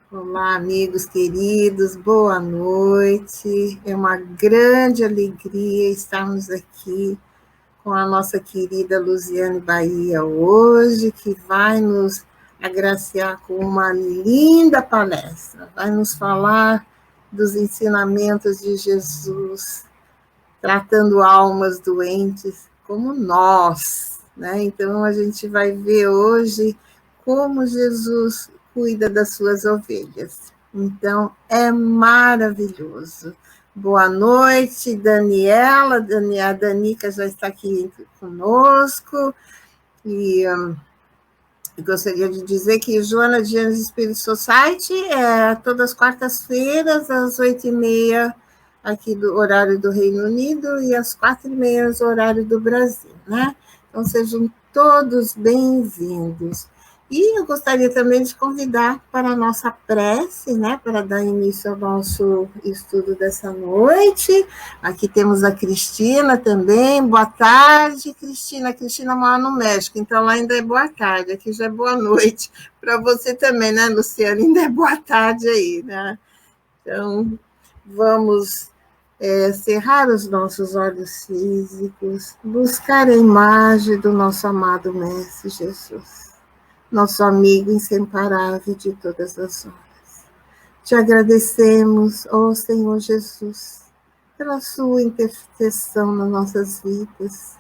Olá, amigos queridos, boa noite. É uma grande alegria estarmos aqui com a nossa querida Luziane Bahia hoje, que vai nos agraciar com uma linda palestra. Vai nos falar dos ensinamentos de Jesus, tratando almas doentes como nós, né? Então a gente vai ver hoje como Jesus cuida das suas ovelhas. Então é maravilhoso. Boa noite, Daniela. A Danica já está aqui conosco e gostaria de dizer que Joana de Anjos Spirit Society é todas as quartas-feiras, às 8h30, aqui do horário do Reino Unido, e às 4h30, horário do Brasil, né? Então, sejam todos bem-vindos. E eu gostaria também de convidar para a nossa prece, né, para dar início ao nosso estudo dessa noite. Aqui temos a Cristina também. Boa tarde, Cristina. A Cristina mora no México, então lá ainda é boa tarde. Aqui já é boa noite. Para você também, né, Luciana? Ainda é boa tarde aí, né? Então, vamos cerrar os nossos olhos físicos, buscar a imagem do nosso amado Mestre Jesus, nosso amigo inseparável de todas as horas. Te agradecemos, ó Senhor Jesus, pela sua intercessão nas nossas vidas,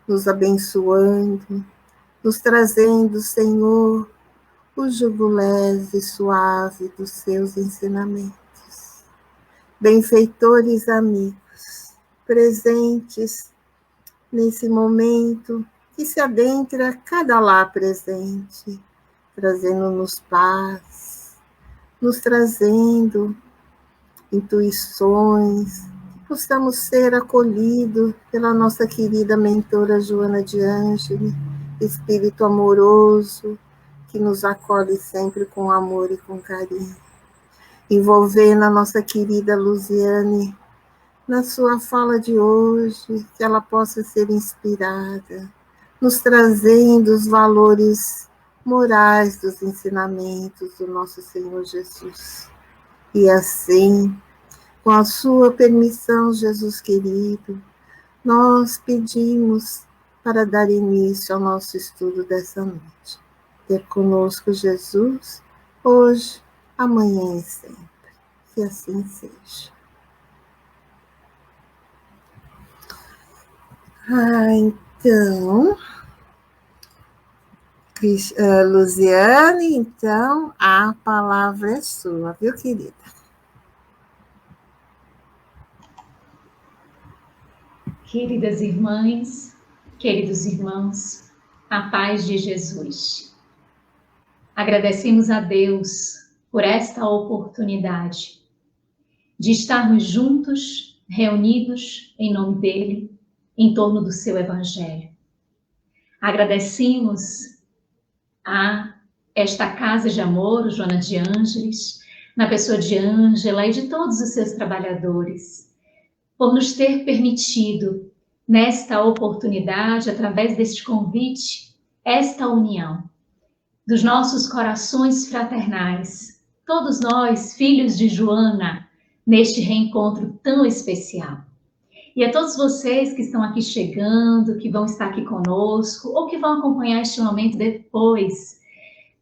nos abençoando, nos trazendo, Senhor, o jugo leve e suave dos seus ensinamentos. Benfeitores amigos, presentes nesse momento que se adentra cada lar presente, trazendo-nos paz, nos trazendo intuições, que possamos ser acolhidos pela nossa querida mentora Joana de Ângeli, espírito amoroso, que nos acolhe sempre com amor e com carinho. Envolvendo a nossa querida Luziane na sua fala de hoje, que ela possa ser inspirada, nos trazendo os valores morais dos ensinamentos do nosso Senhor Jesus. E assim, com a sua permissão, Jesus querido, nós pedimos para dar início ao nosso estudo dessa noite. Ter conosco Jesus, hoje, amanhã e sempre. Que assim seja. Então, Luziane, então, a palavra é sua, viu, querida? Queridas irmãs, queridos irmãos, a paz de Jesus. Agradecemos a Deus por esta oportunidade de estarmos juntos, reunidos em nome dele, em torno do seu Evangelho. Agradecemos a esta casa de amor, o Joana de Ângeles, na pessoa de Ângela e de todos os seus trabalhadores, por nos ter permitido, nesta oportunidade, através deste convite, esta união dos nossos corações fraternais, todos nós, filhos de Joana, neste reencontro tão especial. E a todos vocês que estão aqui chegando, que vão estar aqui conosco, ou que vão acompanhar este momento depois,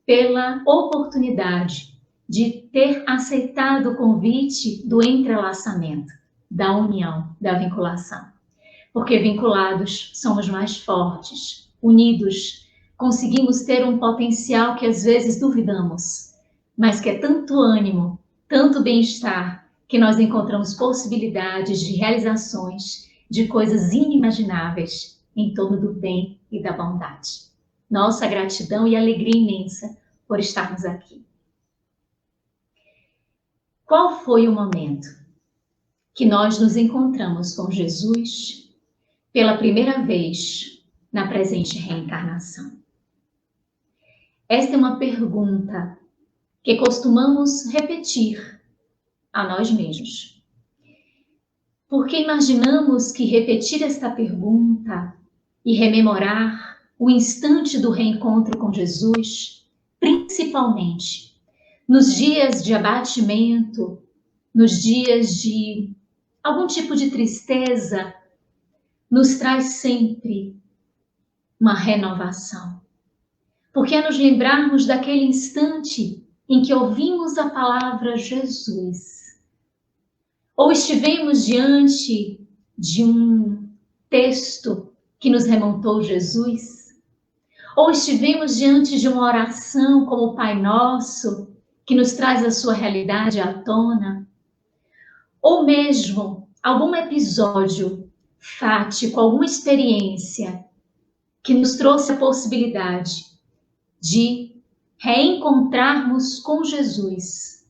pela oportunidade de ter aceitado o convite do entrelaçamento, da união, da vinculação. Porque vinculados somos mais fortes, unidos conseguimos ter um potencial que às vezes duvidamos, mas que é tanto ânimo, tanto bem-estar, que nós encontramos possibilidades de realizações, de coisas inimagináveis em torno do bem e da bondade. Nossa gratidão e alegria imensa por estarmos aqui. Qual foi o momento que nós nos encontramos com Jesus pela primeira vez na presente reencarnação? Esta é uma pergunta que costumamos repetir a nós mesmos. Porque imaginamos que repetir esta pergunta e rememorar o instante do reencontro com Jesus, principalmente nos dias de abatimento, nos dias de algum tipo de tristeza, nos traz sempre uma renovação. Porque é nos lembrarmos daquele instante em que ouvimos a palavra Jesus, ou estivemos diante de um texto que nos remontou Jesus, ou estivemos diante de uma oração como o Pai Nosso, que nos traz a sua realidade à tona, ou mesmo algum episódio fático, alguma experiência que nos trouxe a possibilidade de reencontrarmos com Jesus,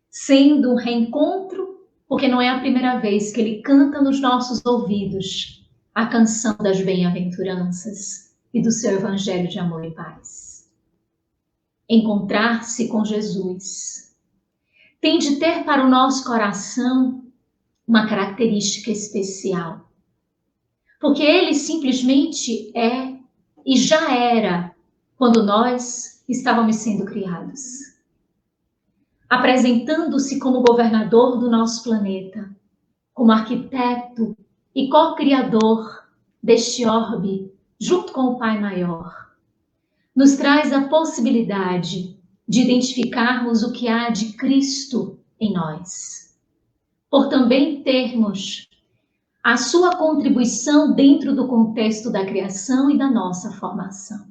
sendo um reencontro, porque não é a primeira vez que ele canta nos nossos ouvidos a canção das bem-aventuranças e do seu evangelho de amor e paz. Encontrar-se com Jesus tem de ter para o nosso coração uma característica especial, porque ele simplesmente é e já era quando nós estávamos sendo criados, apresentando-se como governador do nosso planeta, como arquiteto e co-criador deste orbe, junto com o Pai Maior, nos traz a possibilidade de identificarmos o que há de Cristo em nós, por também termos a sua contribuição dentro do contexto da criação e da nossa formação.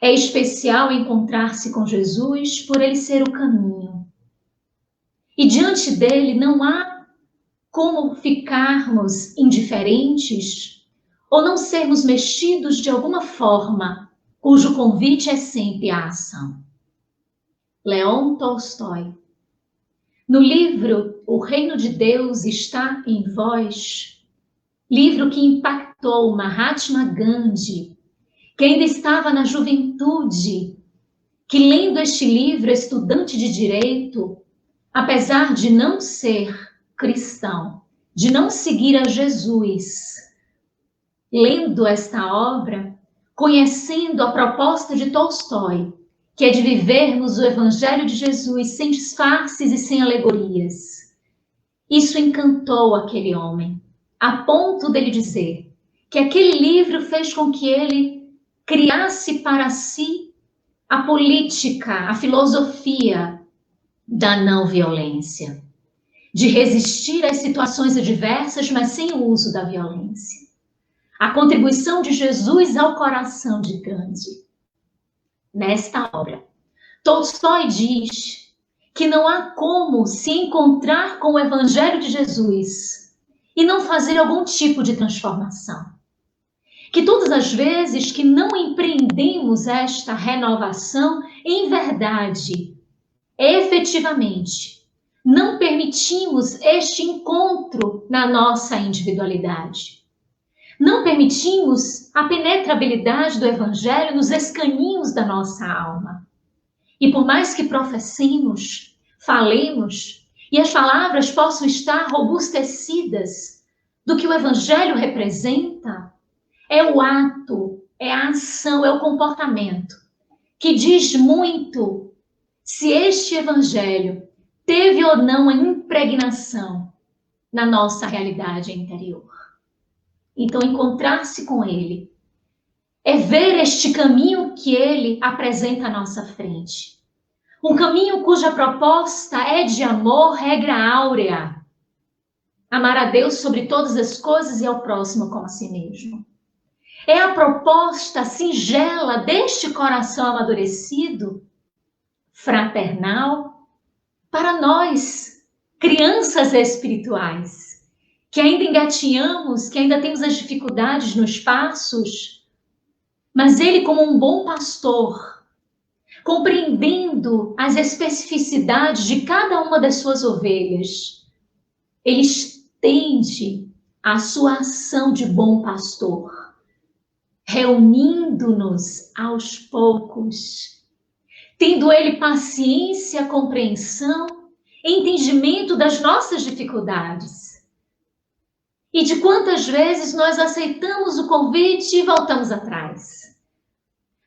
É especial encontrar-se com Jesus por ele ser o caminho. E diante dele não há como ficarmos indiferentes ou não sermos mexidos de alguma forma, cujo convite é sempre a ação. Leon Tolstói. No livro O Reino de Deus está em Vós, livro que impactou Mahatma Gandhi, que ainda estava na juventude, que lendo este livro, estudante de direito, apesar de não ser cristão, de não seguir a Jesus, lendo esta obra, conhecendo a proposta de Tolstói, que é de vivermos o Evangelho de Jesus sem disfarces e sem alegorias. Isso encantou aquele homem, a ponto dele dizer que aquele livro fez com que ele criasse para si a política, a filosofia da não violência, de resistir às situações adversas, mas sem o uso da violência. A contribuição de Jesus ao coração de Gandhi. Nesta obra, Tolstói diz que não há como se encontrar com o Evangelho de Jesus e não fazer algum tipo de transformação. Que todas as vezes que não empreendemos esta renovação, em verdade, efetivamente, não permitimos este encontro na nossa individualidade. Não permitimos a penetrabilidade do Evangelho nos escaninhos da nossa alma. E por mais que professemos, falemos, e as palavras possam estar robustecidas do que o Evangelho representa, é o ato, é a ação, é o comportamento que diz muito se este Evangelho teve ou não a impregnação na nossa realidade interior. Então, encontrar-se com ele é ver este caminho que ele apresenta à nossa frente. Um caminho cuja proposta é de amor, regra áurea. Amar a Deus sobre todas as coisas e ao próximo como a si mesmo. É a proposta singela deste coração amadurecido, fraternal, para nós, crianças espirituais, que ainda engatinhamos, que ainda temos as dificuldades nos passos, mas ele, como um bom pastor, compreendendo as especificidades de cada uma das suas ovelhas, ele estende a sua ação de bom pastor, reunindo-nos aos poucos, tendo ele paciência, compreensão, entendimento das nossas dificuldades. E de quantas vezes nós aceitamos o convite e voltamos atrás.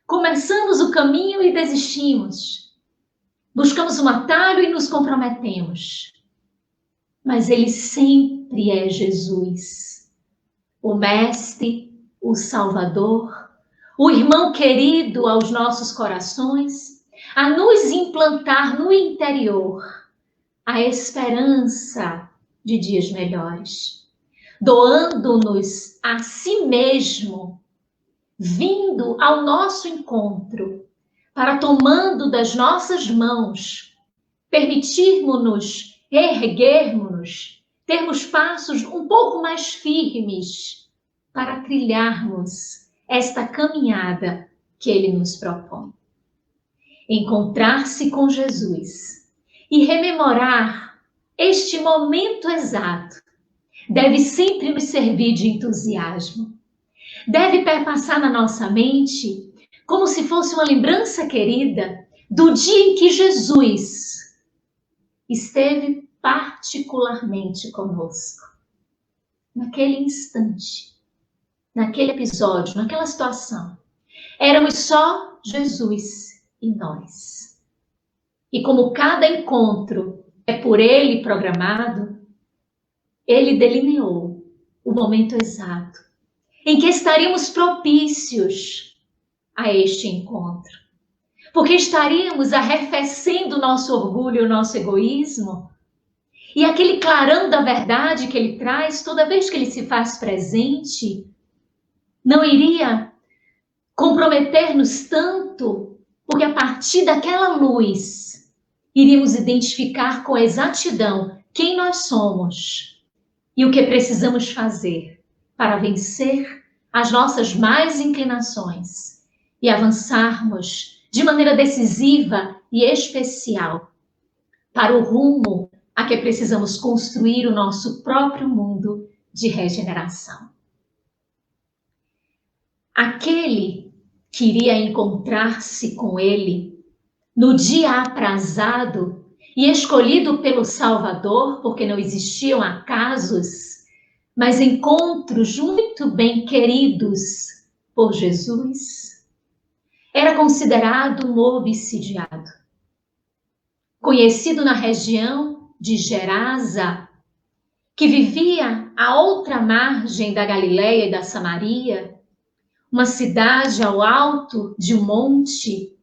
Começamos o caminho e desistimos. Buscamos um atalho e nos comprometemos. Mas ele sempre é Jesus, o Mestre, o Salvador, o irmão querido aos nossos corações, a nos implantar no interior a esperança de dias melhores, doando-nos a si mesmo, vindo ao nosso encontro, para, tomando das nossas mãos, permitirmos-nos erguermos-nos, termos passos um pouco mais firmes para trilharmos esta caminhada que ele nos propõe. Encontrar-se com Jesus e rememorar este momento exato deve sempre nos servir de entusiasmo. Deve perpassar na nossa mente como se fosse uma lembrança querida do dia em que Jesus esteve particularmente conosco. Naquele instante, naquele episódio, naquela situação, éramos só Jesus e nós. E como cada encontro é por ele programado, ele delineou o momento exato em que estaríamos propícios a este encontro. Porque estaríamos arrefecendo o nosso orgulho, o nosso egoísmo, e aquele clarão da verdade que ele traz, toda vez que ele se faz presente, não iria comprometer-nos tanto, porque a partir daquela luz, iríamos identificar com exatidão quem nós somos e o que precisamos fazer para vencer as nossas mais inclinações e avançarmos de maneira decisiva e especial para o rumo a que precisamos construir o nosso próprio mundo de regeneração. Aquele que iria encontrar-se com ele no dia aprazado e escolhido pelo Salvador, porque não existiam acasos, mas encontros muito bem queridos por Jesus, era considerado um obsidiado. Conhecido na região de Gerasa, que vivia à outra margem da Galileia e da Samaria, uma cidade ao alto de um monte,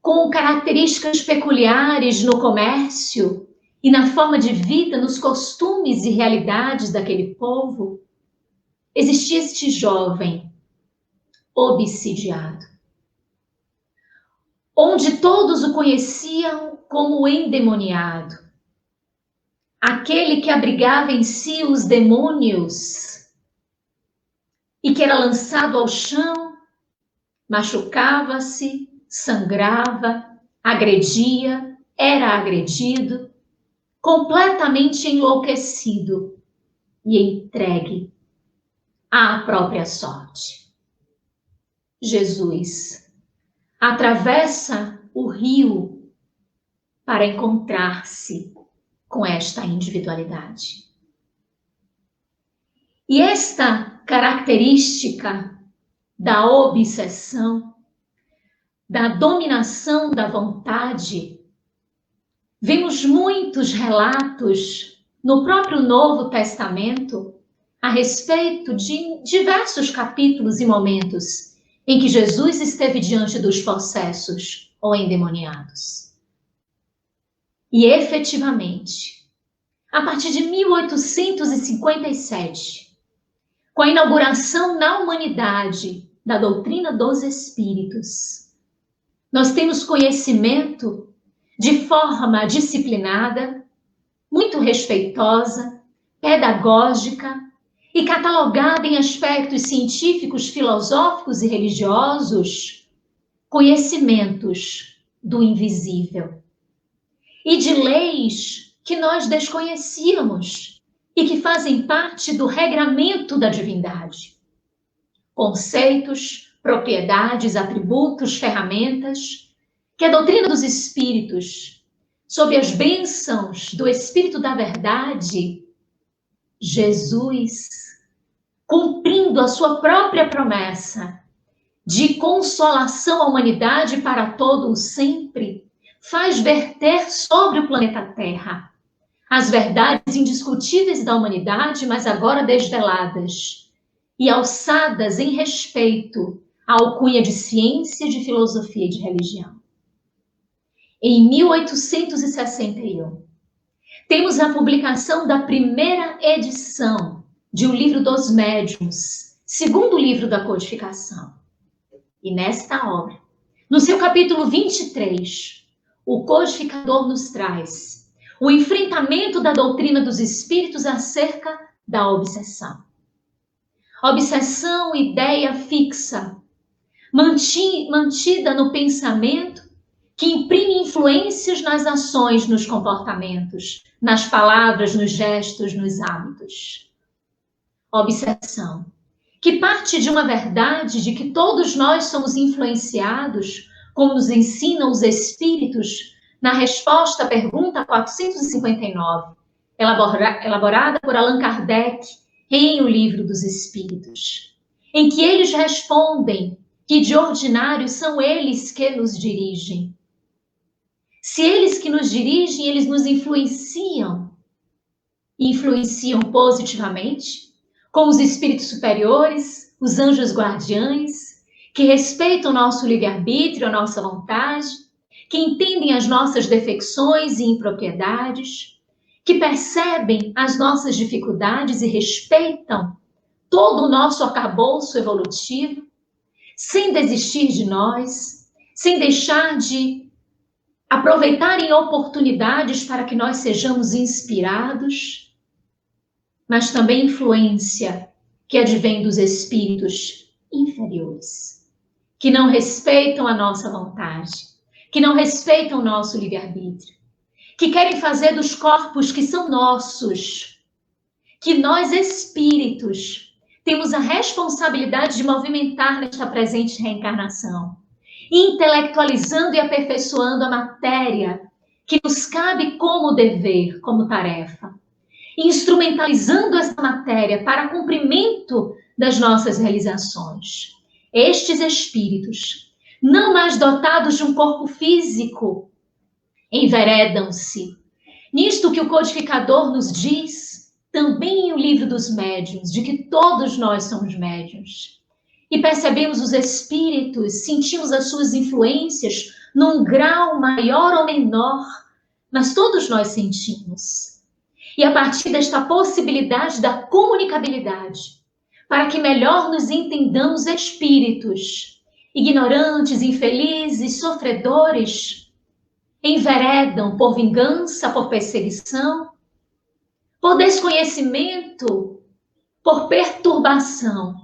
com características peculiares no comércio e na forma de vida, nos costumes e realidades daquele povo, existia este jovem obsidiado, onde todos o conheciam como o endemoniado, aquele que abrigava em si os demônios e que era lançado ao chão, machucava-se, sangrava, agredia, era agredido, completamente enlouquecido e entregue à própria sorte. Jesus atravessa o rio para encontrar-se com esta individualidade. E esta característica da obsessão, da dominação da vontade, vemos muitos relatos no próprio Novo Testamento a respeito de diversos capítulos e momentos em que Jesus esteve diante dos possessos ou endemoniados. E efetivamente, a partir de 1857, com a inauguração na humanidade da doutrina dos Espíritos, nós temos conhecimento de forma disciplinada, muito respeitosa, pedagógica e catalogada em aspectos científicos, filosóficos e religiosos, conhecimentos do invisível e de leis que nós desconhecíamos e que fazem parte do regramento da divindade. Conceitos, propriedades, atributos, ferramentas que a doutrina dos espíritos, sob as bênçãos do Espírito da Verdade, Jesus, cumprindo a sua própria promessa de consolação à humanidade para todo o sempre, faz verter sobre o planeta Terra as verdades indiscutíveis da humanidade, mas agora desveladas e alçadas em respeito à alcunha de ciência, de filosofia e de religião. Em 1861, temos a publicação da primeira edição de O Livro dos Médiuns, segundo livro da codificação. E nesta obra, no seu capítulo 23, o codificador nos traz o enfrentamento da doutrina dos espíritos acerca da obsessão. Obsessão, ideia fixa, mantida no pensamento, que imprime influências nas ações, nos comportamentos, nas palavras, nos gestos, nos hábitos. Obsessão, que parte de uma verdade de que todos nós somos influenciados, como nos ensinam os espíritos, na resposta à pergunta 459, elaborada por Allan Kardec em O Livro dos Espíritos, em que eles respondem que de ordinário são eles que nos dirigem. Se eles que nos dirigem, eles nos influenciam positivamente, com os espíritos superiores, os anjos guardiães, que respeitam o nosso livre-arbítrio, a nossa vontade, que entendem as nossas defecções e impropriedades, que percebem as nossas dificuldades e respeitam todo o nosso arcabouço evolutivo, sem desistir de nós, sem deixar de aproveitarem oportunidades para que nós sejamos inspirados, mas também influência que advém dos espíritos inferiores, que não respeitam a nossa vontade, que não respeitam o nosso livre-arbítrio, que querem fazer dos corpos que são nossos, que nós espíritos temos a responsabilidade de movimentar nesta presente reencarnação, intelectualizando e aperfeiçoando a matéria que nos cabe como dever, como tarefa, instrumentalizando essa matéria para cumprimento das nossas realizações. Estes espíritos, não mais dotados de um corpo físico, enveredam-se nisto que o codificador nos diz, também em O Livro dos Médiuns, de que todos nós somos médiuns. E percebemos os espíritos, sentimos as suas influências num grau maior ou menor, mas todos nós sentimos. E a partir desta possibilidade da comunicabilidade, para que melhor nos entendamos espíritos, ignorantes, infelizes, sofredores, enveredam por vingança, por perseguição, por desconhecimento, por perturbação,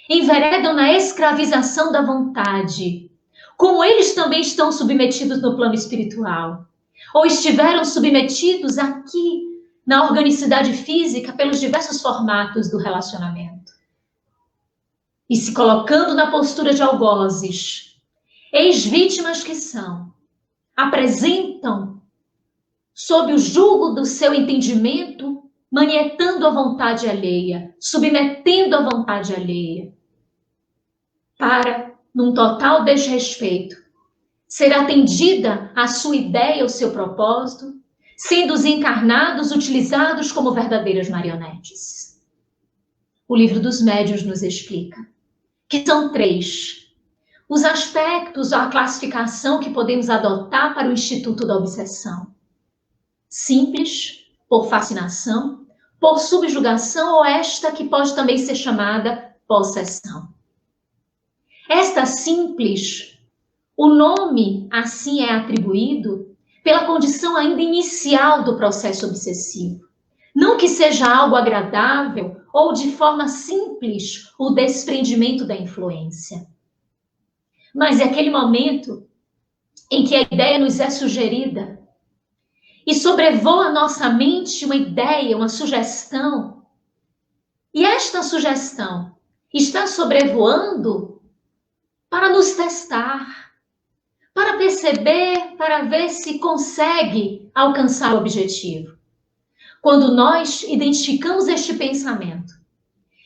enveredam na escravização da vontade, como eles também estão submetidos no plano espiritual, ou estiveram submetidos aqui na organicidade física pelos diversos formatos do relacionamento. E se colocando na postura de algozes, ex-vítimas que são, apresentam sob o jugo do seu entendimento, manietando a vontade alheia, submetendo a vontade alheia, para, num total desrespeito, ser atendida a sua ideia, o seu propósito, sendo os encarnados utilizados como verdadeiras marionetes. O Livro dos Médiuns nos explica que são 3 os aspectos, a classificação que podemos adotar para o Instituto da Obsessão. Simples, por fascinação, por subjugação, ou esta que pode também ser chamada possessão. Esta simples, o nome assim é atribuído pela condição ainda inicial do processo obsessivo. Não que seja algo agradável ou de forma simples o desprendimento da influência, mas é aquele momento em que a ideia nos é sugerida e sobrevoa a nossa mente uma ideia, uma sugestão, e esta sugestão está sobrevoando para nos testar, para perceber, para ver se consegue alcançar o objetivo. Quando nós identificamos este pensamento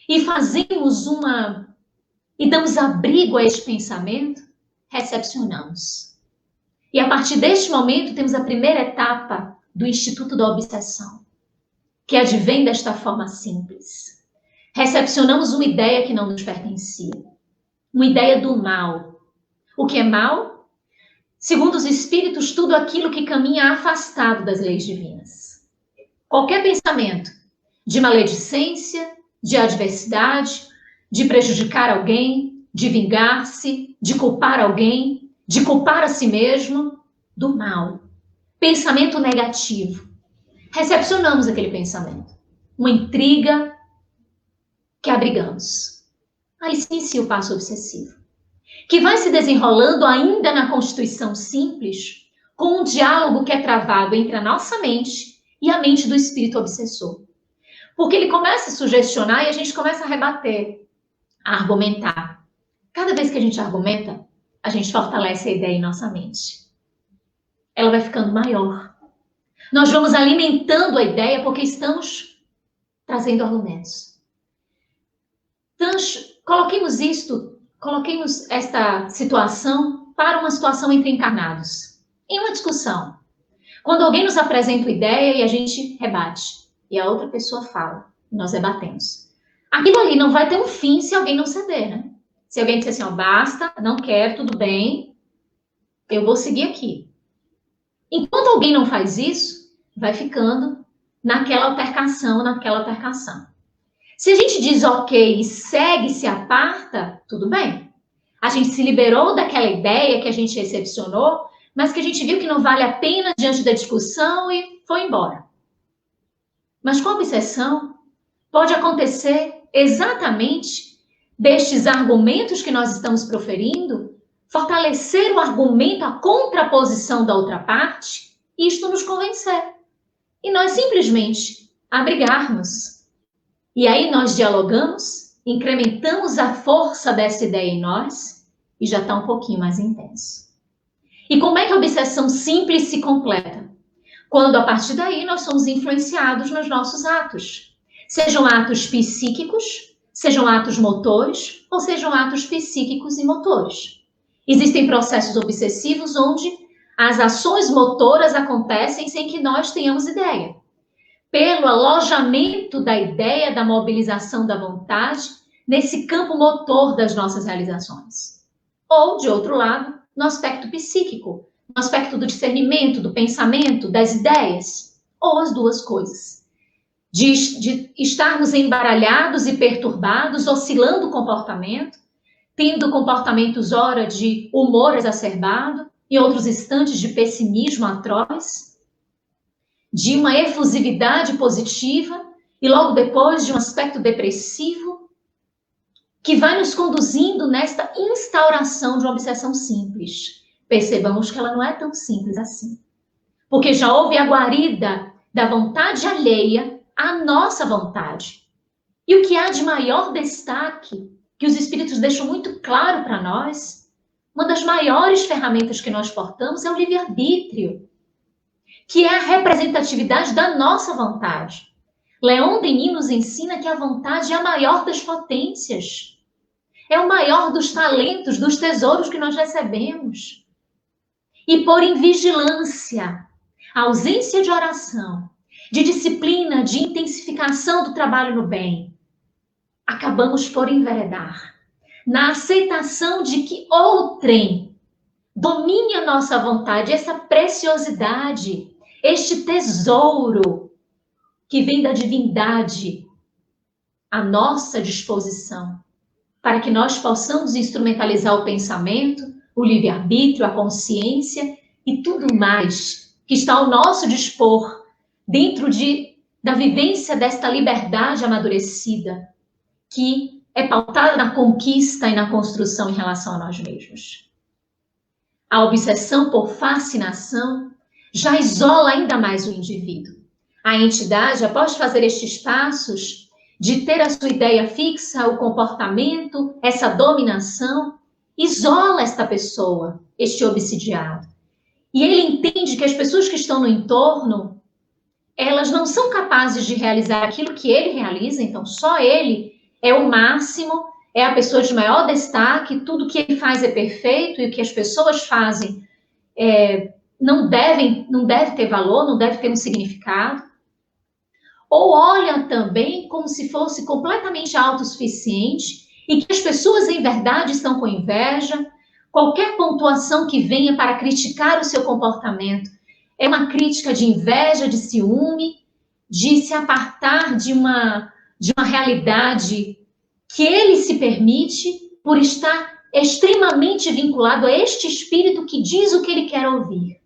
e fazemos e damos abrigo a este pensamento, recepcionamos. E a partir deste momento temos a primeira etapa do Instituto da Obsessão, que advém desta forma simples. Recepcionamos uma ideia que não nos pertencia, uma ideia do mal. O que é mal? Segundo os espíritos, tudo aquilo que caminha afastado das leis divinas. Qualquer pensamento de maledicência, de adversidade, de prejudicar alguém, de vingar-se, de culpar alguém, de culpar a si mesmo, do mal. Pensamento negativo. Recepcionamos aquele pensamento. Uma intriga que abrigamos. Aí se inicia o passo obsessivo, que vai se desenrolando ainda na constituição simples, com um diálogo que é travado entre a nossa mente e a mente do espírito obsessor. Porque ele começa a sugestionar e a gente começa a rebater, a argumentar. Cada vez que a gente argumenta, a gente fortalece a ideia em nossa mente. Ela vai ficando maior. Nós vamos alimentando a ideia porque estamos trazendo argumentos. Então, coloquemos esta situação para uma situação entre encarnados. Em uma discussão. Quando alguém nos apresenta uma ideia e a gente rebate, e a outra pessoa fala, nós debatemos. Aquilo ali não vai ter um fim se alguém não ceder, né? Se alguém disser assim, ó, basta, não quero, tudo bem, eu vou seguir aqui. Enquanto alguém não faz isso, vai ficando naquela altercação. Se a gente diz ok e segue, se aparta, tudo bem. A gente se liberou daquela ideia que a gente recepcionou, mas que a gente viu que não vale a pena diante da discussão e foi embora. Mas com a obsessão, pode acontecer exatamente destes argumentos que nós estamos proferindo, fortalecer o argumento, a contraposição da outra parte, e isto nos convencer. E nós simplesmente abrigarmos. E aí nós dialogamos, incrementamos a força dessa ideia em nós, e já está um pouquinho mais intenso. E como é que a obsessão simples se completa? Quando, a partir daí, nós somos influenciados nos nossos atos. Sejam atos psíquicos, sejam atos motores, ou sejam atos psíquicos e motores. Existem processos obsessivos onde as ações motoras acontecem sem que nós tenhamos ideia. Pelo alojamento da ideia da mobilização da vontade nesse campo motor das nossas realizações. Ou, de outro lado, no aspecto psíquico, no aspecto do discernimento, do pensamento, das ideias, ou as duas coisas. De estarmos embaralhados e perturbados, oscilando o comportamento, tendo comportamentos, ora, de humor exacerbado, em outros instantes de pessimismo atroz, de uma efusividade positiva, e logo depois de um aspecto depressivo, que vai nos conduzindo nesta instauração de uma obsessão simples. Percebamos que ela não é tão simples assim. Porque já houve a guarida da vontade alheia à nossa vontade. E o que há de maior destaque, que os espíritos deixam muito claro para nós, uma das maiores ferramentas que nós portamos é o livre-arbítrio, que é a representatividade da nossa vontade. Leon Denis nos ensina que a vontade é a maior das potências. É o maior dos talentos, dos tesouros que nós recebemos. E por invigilância, ausência de oração, de disciplina, de intensificação do trabalho no bem, acabamos por enveredar na aceitação de que outrem domine a nossa vontade, essa preciosidade, este tesouro que vem da divindade à nossa disposição, para que nós possamos instrumentalizar o pensamento, o livre-arbítrio, a consciência e tudo mais que está ao nosso dispor dentro da vivência desta liberdade amadurecida, que é pautada na conquista e na construção em relação a nós mesmos. A obsessão por fascinação já isola ainda mais o indivíduo. A entidade, após fazer estes passos, de ter a sua ideia fixa, o comportamento, essa dominação, isola esta pessoa, este obsidiado. E ele entende que as pessoas que estão no entorno, elas não são capazes de realizar aquilo que ele realiza, então só ele é o máximo, é a pessoa de maior destaque, tudo que ele faz é perfeito e o que as pessoas fazem não deve ter valor, não deve ter um significado, ou olha também como se fosse completamente autossuficiente e que as pessoas em verdade estão com inveja. Qualquer pontuação que venha para criticar o seu comportamento é uma crítica de inveja, de ciúme, de se apartar de uma realidade que ele se permite por estar extremamente vinculado a este espírito que diz o que ele quer ouvir,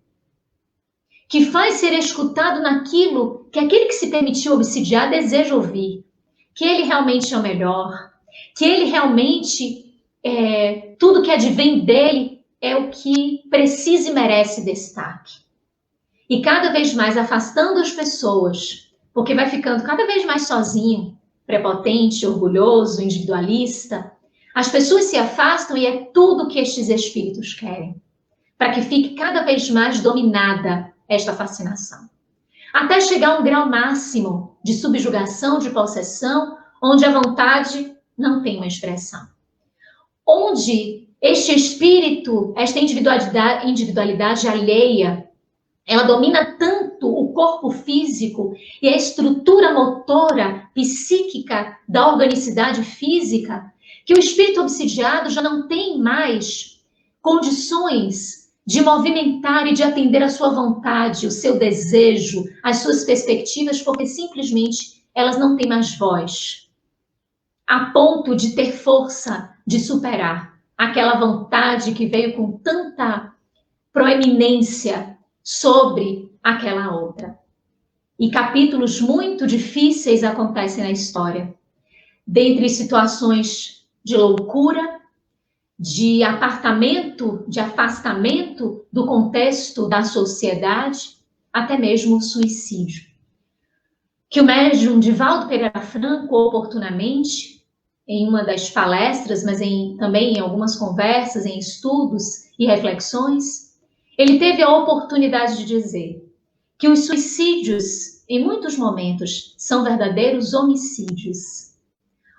que faz ser escutado naquilo que aquele que se permitiu obsidiar deseja ouvir, que ele realmente é o melhor, que ele realmente, tudo que advém dele é o que precisa e merece destaque. E cada vez mais afastando as pessoas, porque vai ficando cada vez mais sozinho, prepotente, orgulhoso, individualista, as pessoas se afastam e é tudo que estes espíritos querem, para que fique cada vez mais dominada esta fascinação. Até chegar a um grau máximo de subjugação, de possessão, onde a vontade não tem uma expressão. Onde este espírito, esta individualidade alheia, ela domina tanto o corpo físico e a estrutura motora, psíquica da organicidade física, que o espírito obsidiado já não tem mais condições de movimentar e de atender a sua vontade, o seu desejo, as suas perspectivas, porque simplesmente elas não têm mais voz, a ponto de ter força de superar aquela vontade que veio com tanta proeminência sobre aquela outra. E capítulos muito difíceis acontecem na história, dentre situações de loucura, de apartamento, de afastamento do contexto da sociedade, até mesmo o suicídio. Que o médium Divaldo Pereira Franco, oportunamente, em uma das palestras, mas também em algumas conversas, em estudos e reflexões, ele teve a oportunidade de dizer que os suicídios, em muitos momentos, são verdadeiros homicídios,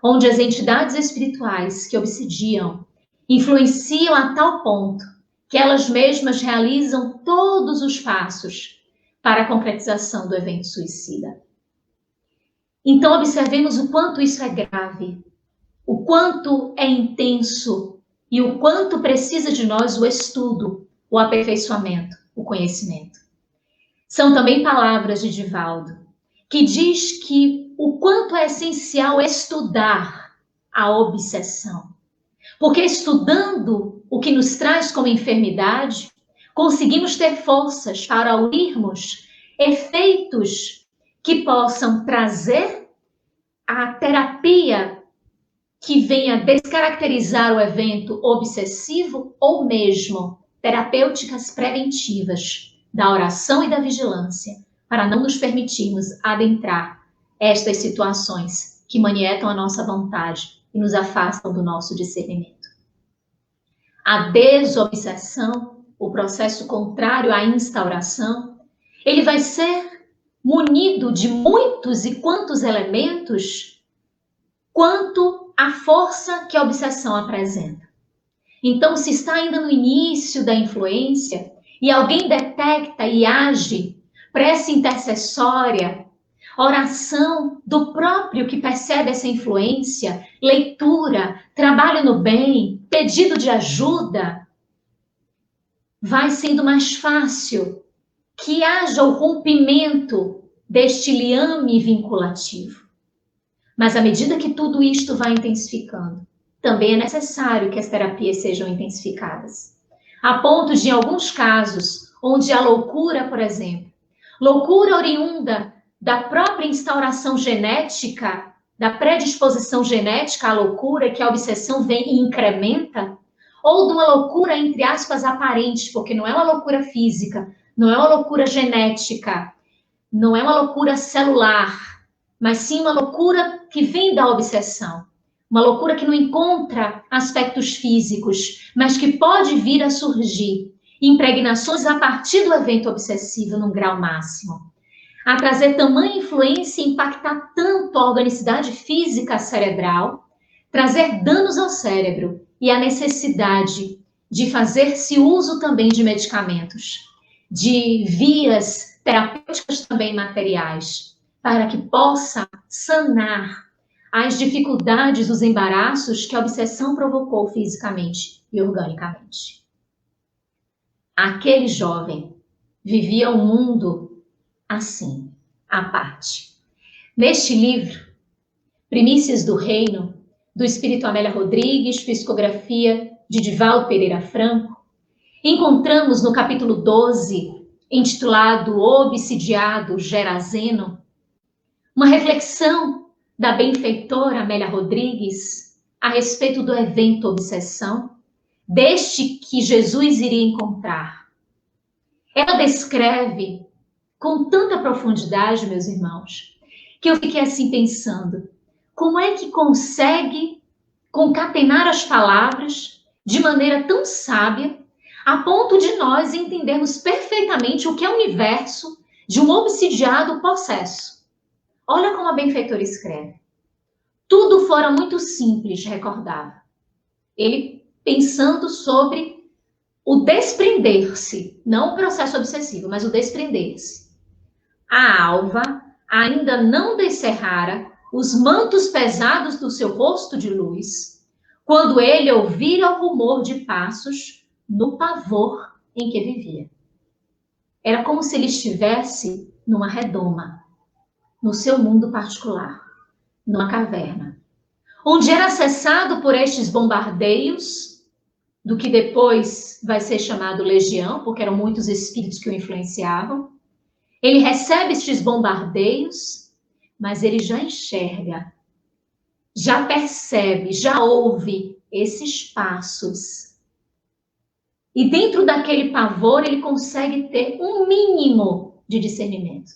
onde as entidades espirituais que obsidiam influenciam a tal ponto que elas mesmas realizam todos os passos para a concretização do evento suicida. Então, observemos o quanto isso é grave, o quanto é intenso e o quanto precisa de nós o estudo, o aperfeiçoamento, o conhecimento. São também palavras de Divaldo, que diz que o quanto é essencial estudar a obsessão. Porque estudando o que nos traz como enfermidade, conseguimos ter forças para unirmos efeitos que possam trazer a terapia que venha descaracterizar o evento obsessivo ou mesmo terapêuticas preventivas da oração e da vigilância para não nos permitirmos adentrar estas situações que manietam a nossa vontade e nos afastam do nosso discernimento. A desobsessão, o processo contrário à instauração, ele vai ser munido de muitos e quantos elementos quanto a força que a obsessão apresenta. Então, se está ainda no início da influência e alguém detecta e age, prece intercessória, oração do próprio que percebe essa influência, leitura, trabalho no bem, pedido de ajuda, vai sendo mais fácil que haja o rompimento deste liame vinculativo. Mas à medida que tudo isto vai intensificando, também é necessário que as terapias sejam intensificadas. A ponto de, em alguns casos, onde a loucura, por exemplo, loucura oriunda da própria instauração genética, da predisposição genética à loucura, que a obsessão vem e incrementa, ou de uma loucura, entre aspas, aparente, porque não é uma loucura física, não é uma loucura genética, não é uma loucura celular, mas sim uma loucura que vem da obsessão. Uma loucura que não encontra aspectos físicos, mas que pode vir a surgir impregnações a partir do evento obsessivo num grau máximo. A trazer tamanha influência e impactar tanto a organicidade física cerebral, trazer danos ao cérebro e a necessidade de fazer-se uso também de medicamentos, de vias terapêuticas também materiais, para que possa sanar as dificuldades, os embaraços que a obsessão provocou fisicamente e organicamente. Aquele jovem vivia um mundo assim, à parte. Neste livro, Primícias do Reino, do espírito Amélia Rodrigues, psicografia de Divaldo Pereira Franco, encontramos no capítulo 12, intitulado Obsidiado Gerazeno, uma reflexão da benfeitora Amélia Rodrigues a respeito do evento obsessão, deste que Jesus iria encontrar. Ela descreve com tanta profundidade, meus irmãos, que eu fiquei assim pensando, como é que consegue concatenar as palavras de maneira tão sábia, a ponto de nós entendermos perfeitamente o que é o universo de um obsidiado possesso. Olha como a benfeitora escreve. Tudo fora muito simples, recordava. Ele pensando sobre o desprender-se, não o processo obsessivo, mas o desprender-se. A alva ainda não descerrara os mantos pesados do seu rosto de luz, quando ele ouvira o rumor de passos no pavor em que vivia. Era como se ele estivesse numa redoma, no seu mundo particular, numa caverna, onde era acessado por estes bombardeios, do que depois vai ser chamado legião, porque eram muitos espíritos que o influenciavam. Ele recebe estes bombardeios, mas ele já enxerga, já percebe, já ouve esses passos. E dentro daquele pavor, ele consegue ter um mínimo de discernimento.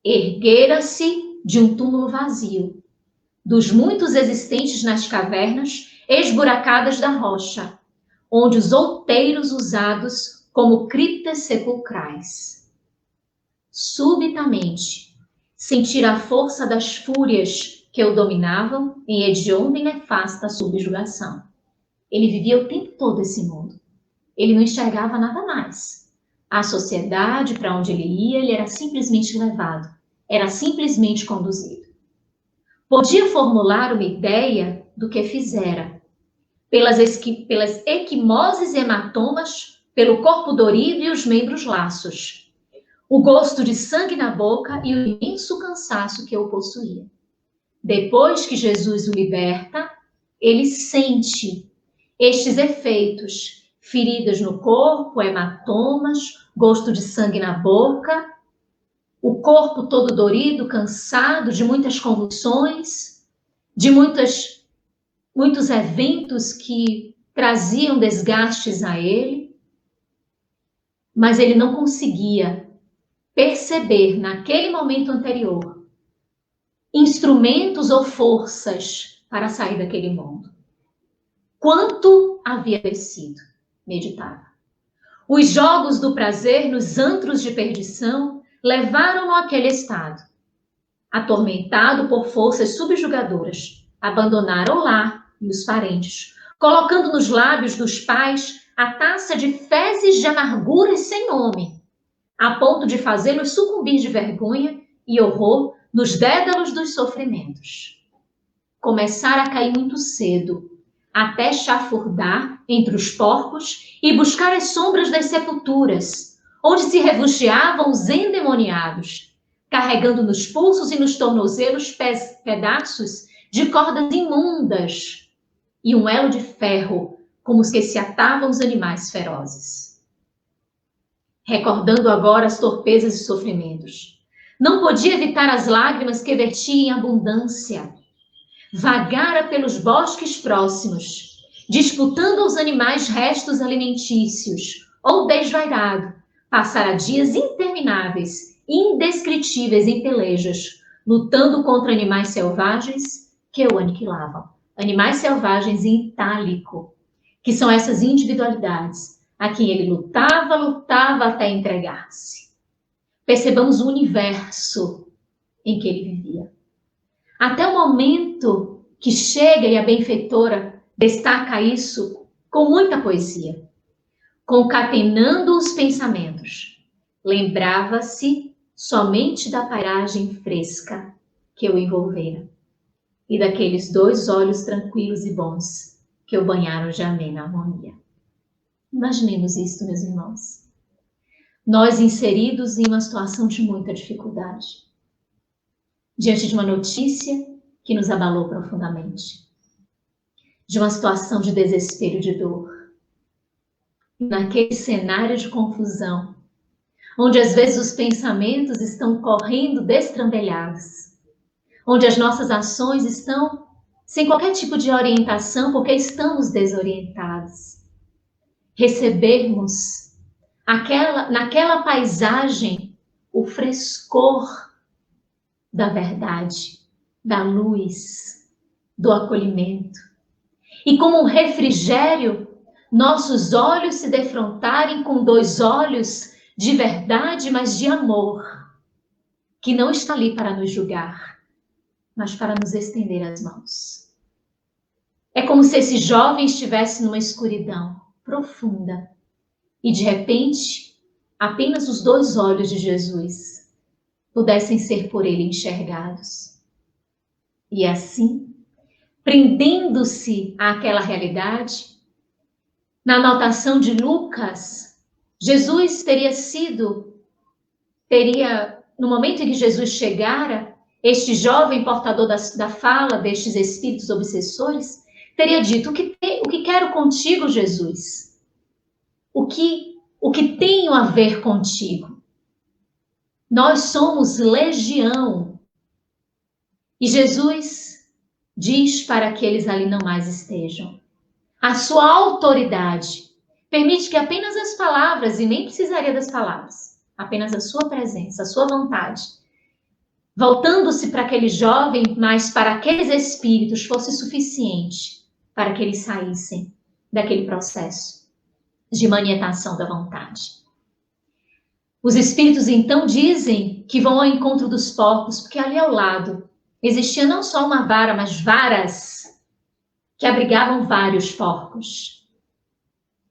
Erguera-se de um túmulo vazio, dos muitos existentes nas cavernas esburacadas da rocha, onde os outeiros usados como criptas sepulcrais. Subitamente, sentir a força das fúrias que o dominavam em hedionda e nefasta subjugação. Ele vivia o tempo todo esse mundo. Ele não enxergava nada mais. A sociedade, para onde ele ia, ele era simplesmente levado, era simplesmente conduzido. Podia formular uma ideia do que fizera, pelas equimoses e hematomas, pelo corpo dorido e os membros laços, o gosto de sangue na boca e o imenso cansaço que o possuía. Depois que Jesus o liberta, ele sente estes efeitos, feridas no corpo, hematomas, gosto de sangue na boca, o corpo todo dorido, cansado, de muitas convulsões, de muitos eventos que traziam desgastes a ele, mas ele não conseguia perceber naquele momento anterior instrumentos ou forças para sair daquele mundo. Quanto havia descido, meditava. Os jogos do prazer nos antros de perdição levaram-no àquele estado. Atormentado por forças subjugadoras, abandonaram o lar e os parentes, colocando nos lábios dos pais a taça de fezes de amarguras sem nome, a ponto de fazê-los sucumbir de vergonha e horror nos dédalos dos sofrimentos. Começara a cair muito cedo, até chafurdar entre os porcos e buscar as sombras das sepulturas, onde se refugiavam os endemoniados, carregando nos pulsos e nos tornozelos pedaços de cordas imundas e um elo de ferro, como os que se atavam os animais ferozes. Recordando agora as torpezas e sofrimentos, não podia evitar as lágrimas que vertia em abundância. Vagara pelos bosques próximos, disputando aos animais restos alimentícios, ou desvairado, passara dias intermináveis, indescritíveis em pelejas, lutando contra animais selvagens que o aniquilavam. Animais selvagens em itálico, que são essas individualidades a quem ele lutava até entregar-se. Percebamos o universo em que ele vivia. Até o momento que chega, e a benfeitora destaca isso com muita poesia, concatenando os pensamentos. Lembrava-se somente da pairagem fresca que o envolvera e daqueles 2 olhos tranquilos e bons que o banharam de amena harmonia. Imaginemos isto, meus irmãos. Nós inseridos em uma situação de muita dificuldade, diante de uma notícia que nos abalou profundamente, de uma situação de desespero e de dor, naquele cenário de confusão, onde às vezes os pensamentos estão correndo destrambelhados, onde as nossas ações estão sem qualquer tipo de orientação, porque estamos desorientados. Recebermos naquela paisagem o frescor da verdade, da luz, do acolhimento. E como um refrigério, nossos olhos se defrontarem com 2 olhos de verdade, mas de amor, que não está ali para nos julgar, mas para nos estender as mãos. É como se esse jovem estivesse numa escuridão profunda e, de repente, apenas os 2 olhos de Jesus pudessem ser por ele enxergados. E assim, prendendo-se àquela realidade, na anotação de Lucas, Jesus no momento em que Jesus chegara, este jovem portador da fala destes espíritos obsessores, teria dito: o que quero contigo, Jesus? O que tenho a ver contigo? Nós somos legião. E Jesus diz para que eles ali não mais estejam. A sua autoridade permite que apenas as palavras, e nem precisaria das palavras, apenas a sua presença, a sua vontade, voltando-se para aquele jovem, mas para aqueles espíritos, fosse suficiente para que eles saíssem daquele processo de manietação da vontade. Os espíritos então dizem que vão ao encontro dos porcos, porque ali ao lado existia não só uma vara, mas varas que abrigavam vários porcos.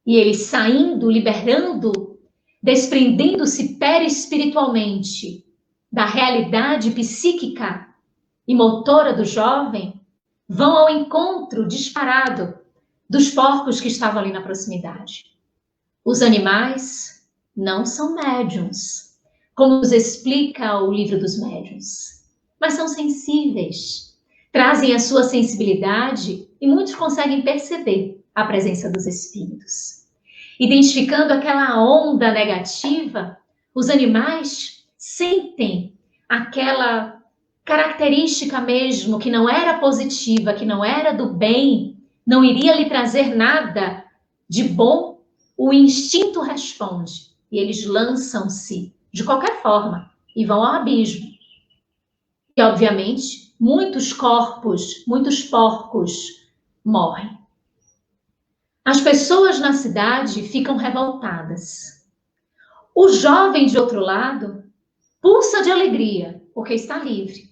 E eles saindo, liberando, desprendendo-se perispiritualmente da realidade psíquica e motora do jovem, vão ao encontro disparado dos porcos que estavam ali na proximidade. Os animais não são médiuns, como nos explica o livro dos médiuns, mas são sensíveis, trazem a sua sensibilidade e muitos conseguem perceber a presença dos espíritos. Identificando aquela onda negativa, os animais sentem aquela característica mesmo que não era positiva, que não era do bem, não iria lhe trazer nada de bom. O instinto responde e eles lançam-se de qualquer forma e vão ao abismo. E, obviamente, muitos porcos morrem. As pessoas na cidade ficam revoltadas. O jovem, de outro lado, pulsa de alegria, porque está livre.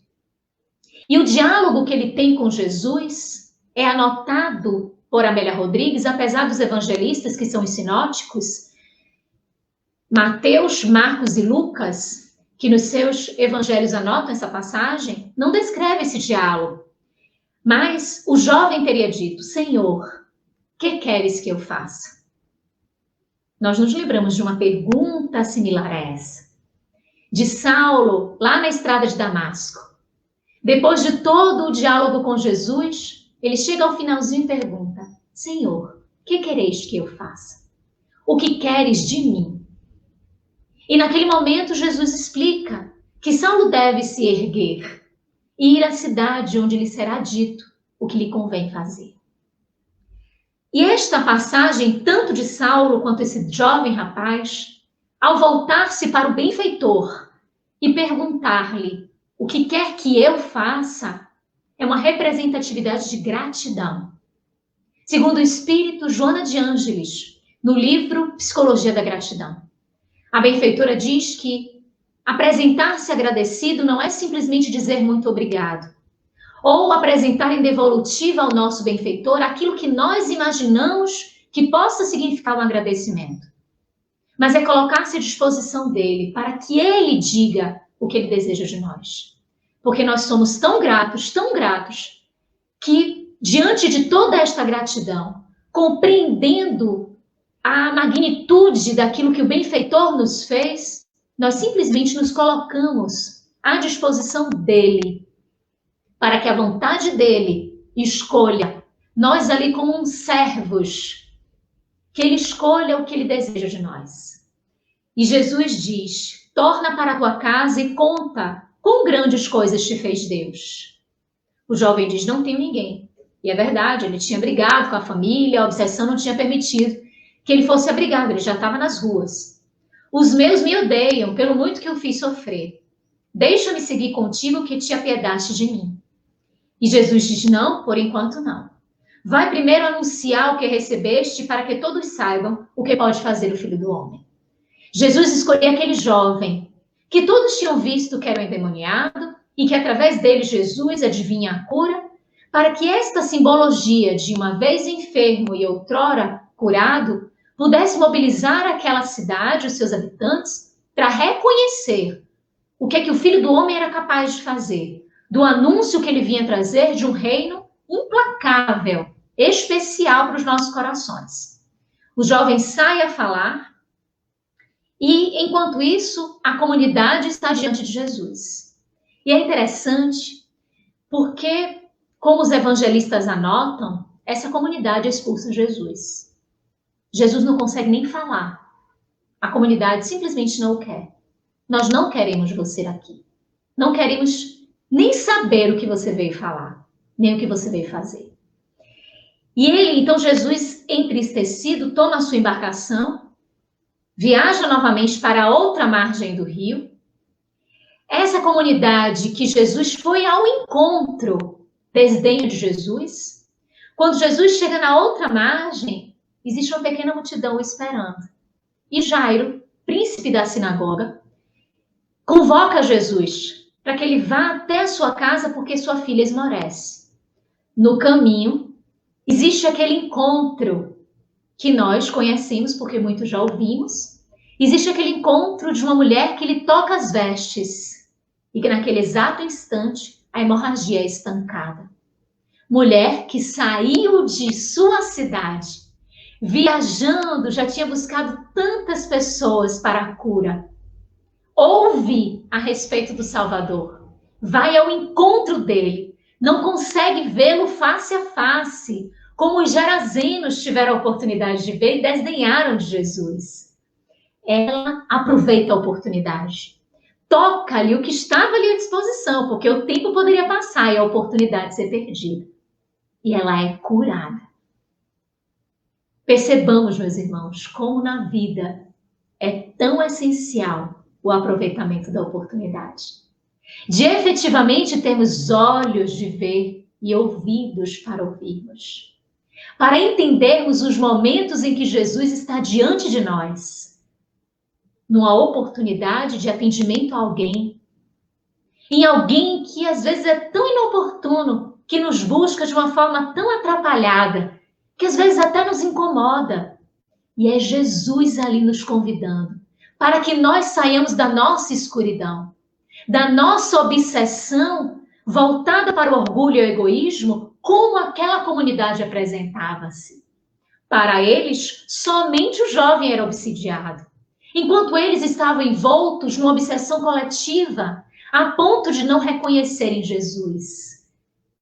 E o diálogo que ele tem com Jesus é anotado por Amélia Rodrigues, apesar dos evangelistas, que são os sinóticos, Mateus, Marcos e Lucas, que nos seus evangelhos anotam essa passagem, não descreve esse diálogo. Mas o jovem teria dito: Senhor, que queres que eu faça? Nós nos lembramos de uma pergunta similar a essa, de Saulo, lá na estrada de Damasco. Depois de todo o diálogo com Jesus, ele chega ao finalzinho e pergunta: Senhor, que quereis que eu faça? O que queres de mim? E naquele momento Jesus explica que Saulo deve se erguer e ir à cidade onde lhe será dito o que lhe convém fazer. E esta passagem, tanto de Saulo quanto esse jovem rapaz, ao voltar-se para o benfeitor e perguntar-lhe o que quer que eu faça, é uma representatividade de gratidão. Segundo o espírito Joana de Ângeles, no livro Psicologia da Gratidão, a benfeitora diz que apresentar-se agradecido não é simplesmente dizer muito obrigado, ou apresentar em devolutiva ao nosso benfeitor aquilo que nós imaginamos que possa significar um agradecimento, mas é colocar-se à disposição dele para que ele diga o que ele deseja de nós. Porque nós somos tão gratos, que diante de toda esta gratidão, compreendendo a magnitude daquilo que o benfeitor nos fez, nós simplesmente nos colocamos à disposição dele, para que a vontade dele escolha, nós ali como uns servos, que ele escolha o que ele deseja de nós. E Jesus diz, torna para a tua casa e conta quão grandes coisas te fez Deus. O jovem diz, não tenho ninguém. E é verdade, ele tinha brigado com a família, a obsessão não tinha permitido que ele fosse abrigado, ele já estava nas ruas. Os meus me odeiam pelo muito que eu fiz sofrer. Deixa-me seguir contigo que te apiedaste de mim. E Jesus diz, não, por enquanto não. Vai primeiro anunciar o que recebeste para que todos saibam o que pode fazer o Filho do Homem. Jesus escolheu aquele jovem que todos tinham visto que era um endemoniado e que através dele Jesus adivinha a cura, para que esta simbologia de uma vez enfermo e outrora curado pudesse mobilizar aquela cidade, os seus habitantes, para reconhecer o que o Filho do Homem era capaz de fazer, do anúncio que ele vinha trazer de um reino implacável, especial para os nossos corações. O jovem sai a falar e, enquanto isso, a comunidade está diante de Jesus. E é interessante porque, como os evangelistas anotam, essa comunidade expulsa Jesus. Jesus não consegue nem falar. A comunidade simplesmente não o quer. Nós não queremos você aqui. Não queremos nem saber o que você veio falar, nem o que você veio fazer. E ele, então, Jesus, entristecido, toma a sua embarcação, viaja novamente para a outra margem do rio. Essa comunidade que Jesus foi ao encontro, desdenha de Jesus. Quando Jesus chega na outra margem, existe uma pequena multidão esperando. E Jairo, príncipe da sinagoga, convoca Jesus para que ele vá até a sua casa porque sua filha esmorece. No caminho, existe aquele encontro que nós conhecemos porque muitos já ouvimos. Existe aquele encontro de uma mulher que lhe toca as vestes e que naquele exato instante a hemorragia é estancada. Mulher que saiu de sua cidade, viajando, já tinha buscado tantas pessoas para a cura. Ouve a respeito do Salvador, vai ao encontro dele, não consegue vê-lo face a face, como os gerazenos tiveram a oportunidade de ver e desdenharam de Jesus. Ela aproveita a oportunidade, toca-lhe o que estava ali à disposição, porque o tempo poderia passar e a oportunidade ser perdida. E ela é curada. Percebamos, meus irmãos, como na vida é tão essencial o aproveitamento da oportunidade. De efetivamente termos olhos de ver e ouvidos para ouvirmos. Para entendermos os momentos em que Jesus está diante de nós. Numa oportunidade de atendimento a alguém. Em alguém que às vezes é tão inoportuno, que nos busca de uma forma tão atrapalhada, que às vezes até nos incomoda. E é Jesus ali nos convidando para que nós saiamos da nossa escuridão, da nossa obsessão voltada para o orgulho e o egoísmo, como aquela comunidade apresentava-se. Para eles, somente o jovem era obsidiado, enquanto eles estavam envoltos numa obsessão coletiva, a ponto de não reconhecerem Jesus,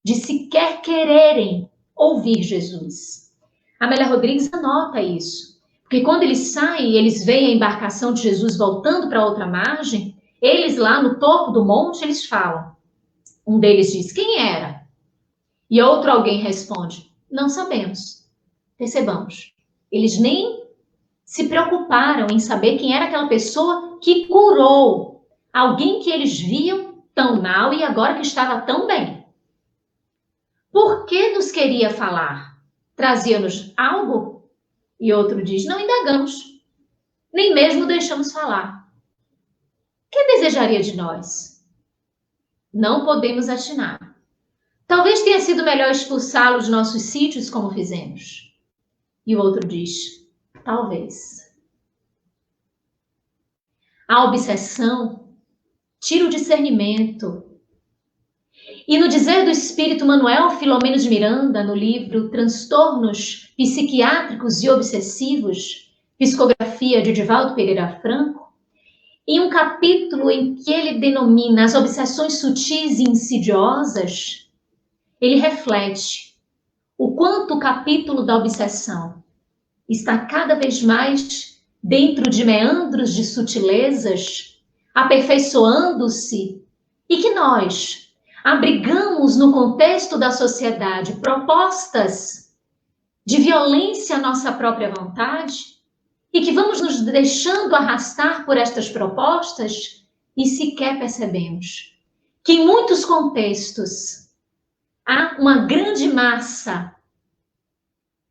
de sequer quererem ouvir Jesus. Amélia Rodrigues anota isso. Porque quando eles saem, eles veem a embarcação de Jesus voltando para outra margem, eles lá no topo do monte, eles falam. Um deles diz, quem era? E outro alguém responde, não sabemos. Percebamos, eles nem se preocuparam em saber quem era aquela pessoa que curou alguém que eles viam tão mal e agora que estava tão bem. Por que nos queria falar? Trazia-nos algo? E outro diz, não indagamos, nem mesmo deixamos falar. O que desejaria de nós? Não podemos atinar. Talvez tenha sido melhor expulsá-lo de nossos sítios como fizemos. E o outro diz: talvez. A obsessão tira o discernimento. E no dizer do espírito Manuel Filomeno de Miranda, no livro Transtornos Psiquiátricos e Obsessivos, psicografia de Divaldo Pereira Franco, em um capítulo em que ele denomina as obsessões sutis e insidiosas, ele reflete o quanto o capítulo da obsessão está cada vez mais dentro de meandros de sutilezas, aperfeiçoando-se, e que nós abrigamos no contexto da sociedade propostas de violência à nossa própria vontade e que vamos nos deixando arrastar por estas propostas e sequer percebemos que em muitos contextos há uma grande massa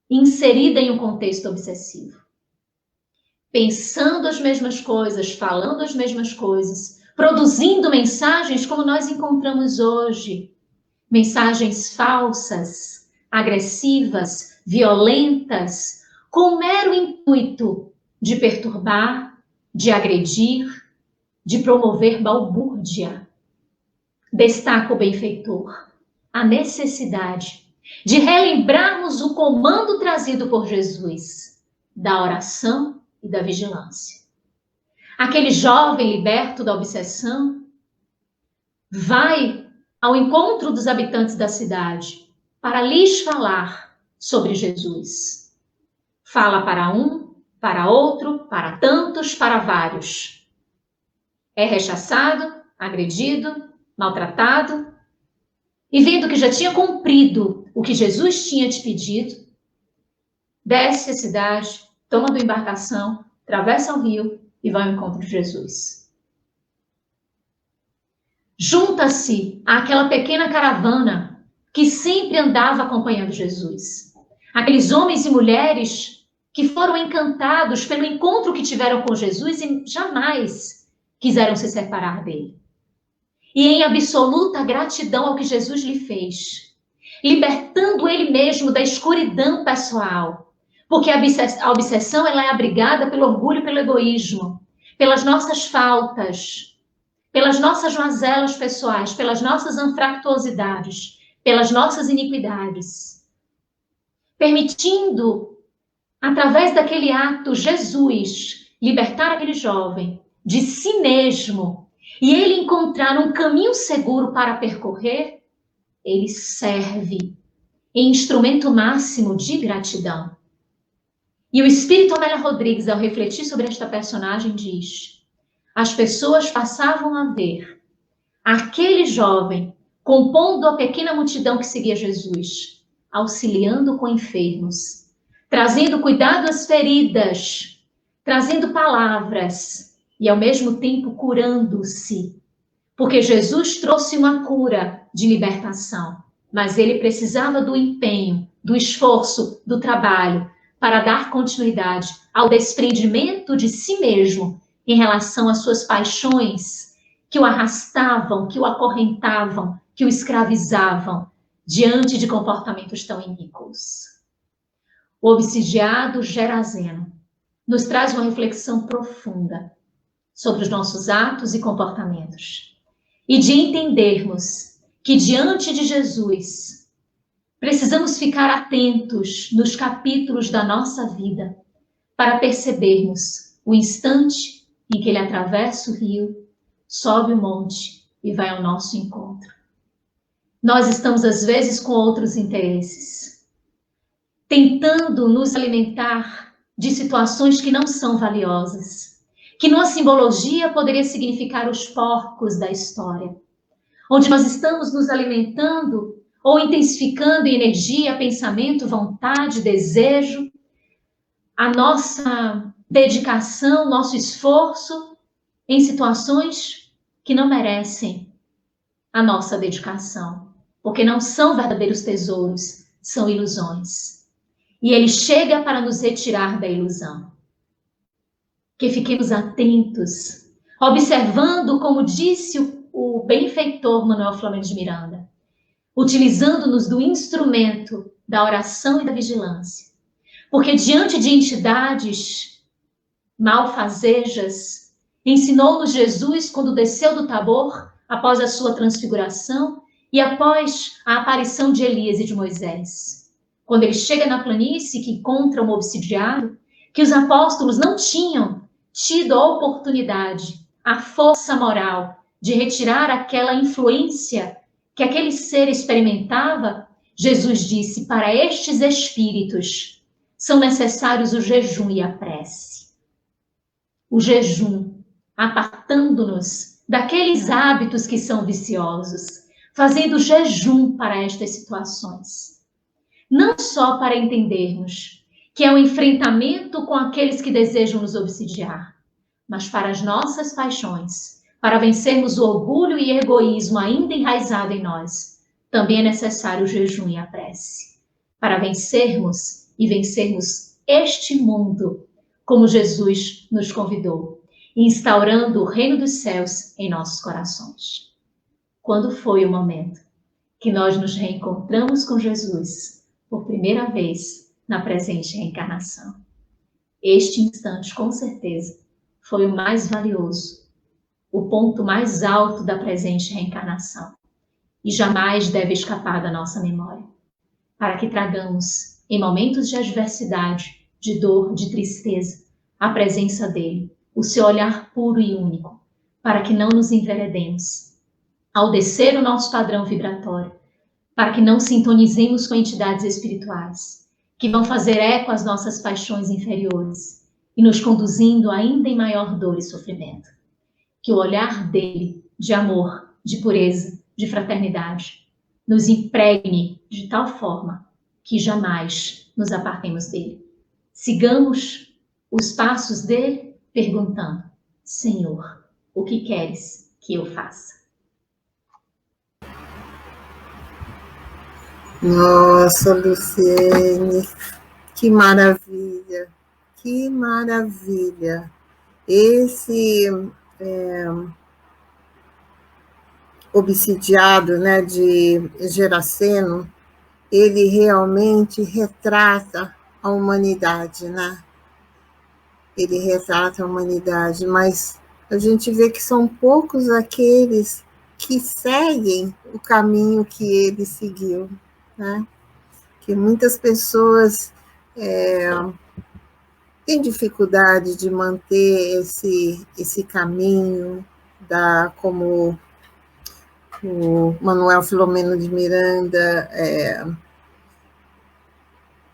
inserida em um contexto obsessivo, pensando as mesmas coisas, falando as mesmas coisas, produzindo mensagens como nós encontramos hoje, mensagens falsas, agressivas, violentas, com o mero intuito de perturbar, de agredir, de promover balbúrdia. Destaca o benfeitor a necessidade de relembrarmos o comando trazido por Jesus da oração e da vigilância. Aquele jovem liberto da obsessão vai ao encontro dos habitantes da cidade para lhes falar sobre Jesus. Fala para um, para outro, para tantos, para vários. É rechaçado, agredido, maltratado, e vendo que já tinha cumprido o que Jesus tinha te pedido, desce a cidade, toma a embarcação, atravessa o rio e vai ao encontro de Jesus. Junta-se àquela pequena caravana que sempre andava acompanhando Jesus. Aqueles homens e mulheres que foram encantados pelo encontro que tiveram com Jesus e jamais quiseram se separar dele. E em absoluta gratidão ao que Jesus lhe fez, libertando ele mesmo da escuridão pessoal, porque a obsessão ela é abrigada pelo orgulho e pelo egoísmo, pelas nossas faltas, pelas nossas mazelas pessoais, pelas nossas anfractuosidades, pelas nossas iniquidades, permitindo, através daquele ato, Jesus libertar aquele jovem de si mesmo e ele encontrar um caminho seguro para percorrer, ele serve em instrumento máximo de gratidão. E o Espírito Amélia Rodrigues, ao refletir sobre esta personagem, diz: as pessoas passavam a ver aquele jovem compondo a pequena multidão que seguia Jesus, auxiliando com enfermos, trazendo cuidado às feridas, trazendo palavras e, ao mesmo tempo, curando-se. Porque Jesus trouxe uma cura de libertação, mas ele precisava do empenho, do esforço, do trabalho, para dar continuidade ao desprendimento de si mesmo em relação às suas paixões que o arrastavam, que o acorrentavam, que o escravizavam diante de comportamentos tão iníquos. O obsidiado Gerazeno nos traz uma reflexão profunda sobre os nossos atos e comportamentos e de entendermos que diante de Jesus precisamos ficar atentos nos capítulos da nossa vida para percebermos o instante em que ele atravessa o rio, sobe o monte e vai ao nosso encontro. Nós estamos, às vezes, com outros interesses, tentando nos alimentar de situações que não são valiosas, que numa simbologia poderia significar os porcos da história, onde nós estamos nos alimentando ou intensificando em energia, pensamento, vontade, desejo, a nossa dedicação, nosso esforço em situações que não merecem a nossa dedicação, porque não são verdadeiros tesouros, são ilusões. E ele chega para nos retirar da ilusão. Que fiquemos atentos, observando, como disse o benfeitor Manuel Filomeno de Miranda, utilizando-nos do instrumento da oração e da vigilância, porque diante de entidades malfazejas, ensinou-nos Jesus quando desceu do Tabor, após a sua transfiguração e após a aparição de Elias e de Moisés. Quando ele chega na planície que encontra um obsidiado, que os apóstolos não tinham tido a oportunidade, a força moral de retirar aquela influência que aquele ser experimentava, Jesus disse: para estes espíritos são necessários o jejum e a prece. O jejum, apartando-nos daqueles hábitos que são viciosos, fazendo jejum para estas situações. Não só para entendermos que é um enfrentamento com aqueles que desejam nos obsidiar, mas para as nossas paixões, para vencermos o orgulho e egoísmo ainda enraizado em nós, também é necessário o jejum e a prece, para vencermos e vencermos este mundo, como Jesus nos convidou, instaurando o reino dos céus em nossos corações. Quando foi o momento que nós nos reencontramos com Jesus por primeira vez na presente reencarnação? Este instante, com certeza, foi o mais valioso, o ponto mais alto da presente reencarnação, e jamais deve escapar da nossa memória, para que tragamos, em momentos de adversidade, de dor, de tristeza, a presença dele, o seu olhar puro e único, para que não nos enveredemos ao descer o nosso padrão vibratório, para que não sintonizemos com entidades espirituais, que vão fazer eco às nossas paixões inferiores e nos conduzindo ainda em maior dor e sofrimento. Que o olhar dele, de amor, de pureza, de fraternidade, nos impregne de tal forma que jamais nos apartemos dele. Sigamos os passos dele perguntando: Senhor, o que queres que eu faça? Nossa, Luciene, que maravilha, que maravilha. Esse obsidiado, né, de Geraseno, ele realmente retrata a humanidade, né? Ele retrata a humanidade, mas a gente vê que são poucos aqueles que seguem o caminho que ele seguiu, né? Que muitas pessoas têm dificuldade de manter esse caminho, como o Manuel Filomeno de Miranda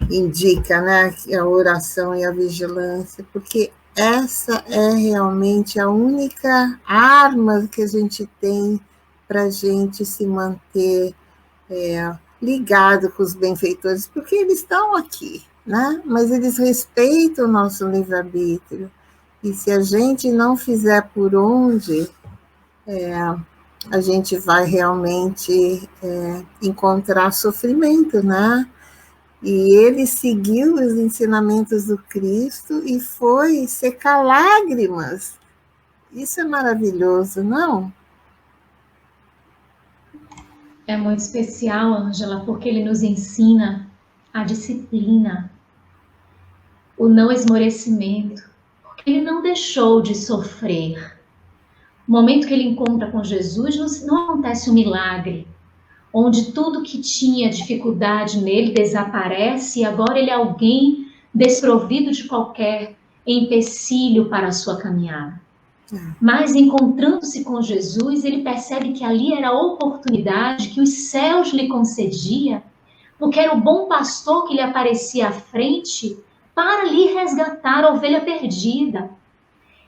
indica, né, a oração e a vigilância, porque essa é realmente a única arma que a gente tem para a gente se manter ligado com os benfeitores, porque eles estão aqui, né? Mas eles respeitam o nosso livre-arbítrio, e se a gente não fizer por onde, a gente vai realmente encontrar sofrimento, né? E ele seguiu os ensinamentos do Cristo e foi secar lágrimas. Isso é maravilhoso, não? É muito especial, Ângela, porque ele nos ensina a disciplina, o não esmorecimento, porque ele não deixou de sofrer. No momento que ele encontra com Jesus, não acontece um milagre, onde tudo que tinha dificuldade nele desaparece e agora ele é alguém desprovido de qualquer empecilho para a sua caminhada. Mas encontrando-se com Jesus, ele percebe que ali era a oportunidade que os céus lhe concedia, porque era o bom pastor que lhe aparecia à frente para lhe resgatar a ovelha perdida.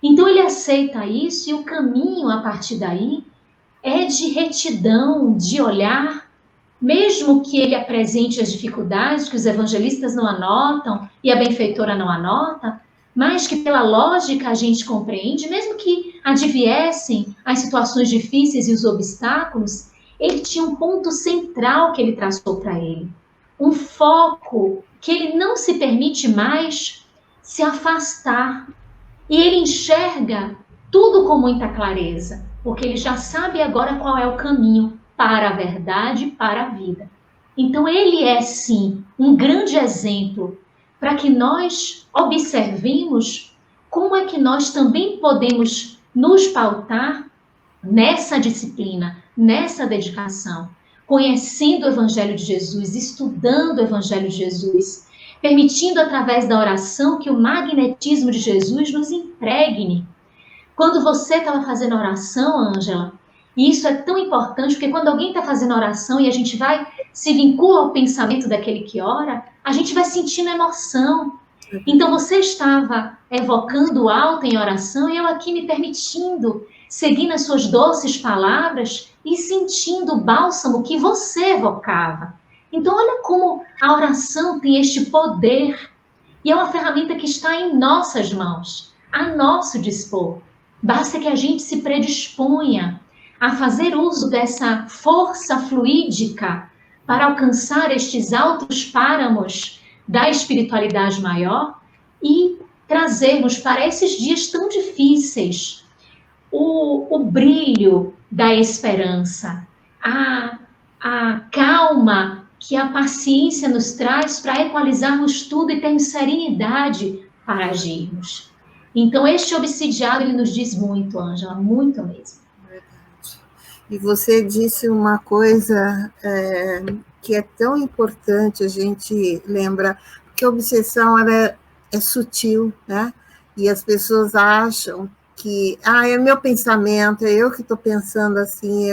Então ele aceita isso, e o caminho a partir daí é de retidão, de olhar, mesmo que ele apresente as dificuldades que os evangelistas não anotam e a benfeitora não anota, mas que pela lógica a gente compreende, mesmo que adviessem as situações difíceis e os obstáculos, ele tinha um ponto central que ele traçou para ele, um foco que ele não se permite mais se afastar, e ele enxerga tudo com muita clareza, porque ele já sabe agora qual é o caminho para a verdade, para a vida. Então ele é, sim, um grande exemplo para que nós observemos como é que nós também podemos nos pautar nessa disciplina, nessa dedicação, conhecendo o Evangelho de Jesus, estudando o Evangelho de Jesus, permitindo através da oração que o magnetismo de Jesus nos impregne. Quando você estava fazendo oração, Ângela, e isso é tão importante, porque quando alguém está fazendo oração e a gente vai, se vincula ao pensamento daquele que ora, a gente vai sentindo emoção. Então você estava evocando o alto em oração e eu aqui me permitindo seguir nas suas doces palavras e sentindo o bálsamo que você evocava. Então olha como a oração tem este poder e é uma ferramenta que está em nossas mãos, a nosso dispor. Basta que a gente se predisponha a fazer uso dessa força fluídica para alcançar estes altos páramos da espiritualidade maior e trazermos para esses dias tão difíceis o brilho da esperança, a calma que a paciência nos traz para equalizarmos tudo e termos serenidade para agirmos. Então, este obsidiado, ele nos diz muito, Ângela, muito mesmo. Verdade. E você disse uma coisa que é tão importante a gente lembrar, porque a obsessão ela é sutil, né? E as pessoas acham que é meu pensamento, é eu que estou pensando assim,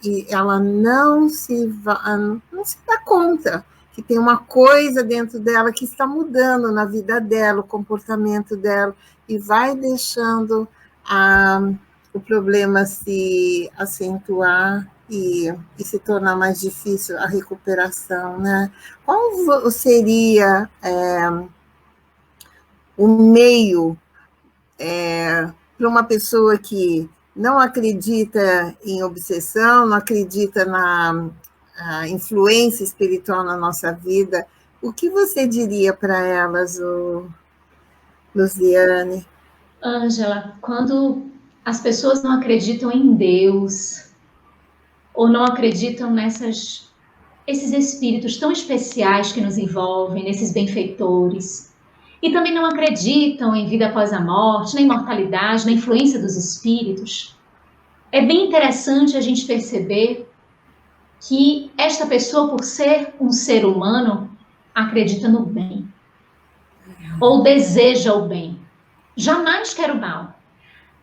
e ela não se dá conta que tem uma coisa dentro dela que está mudando na vida dela, o comportamento dela, e vai deixando o problema se acentuar e se tornar mais difícil a recuperação, né? Qual seria o meio para uma pessoa que não acredita em obsessão, não acredita na influência espiritual na nossa vida, o que você diria para elas, Luziane? Ângela, quando as pessoas não acreditam em Deus, ou não acreditam esses espíritos tão especiais que nos envolvem, nesses benfeitores, e também não acreditam em vida após a morte, na imortalidade, na influência dos espíritos, é bem interessante a gente perceber que esta pessoa, por ser um ser humano, acredita no bem, ou deseja o bem, jamais quer o mal.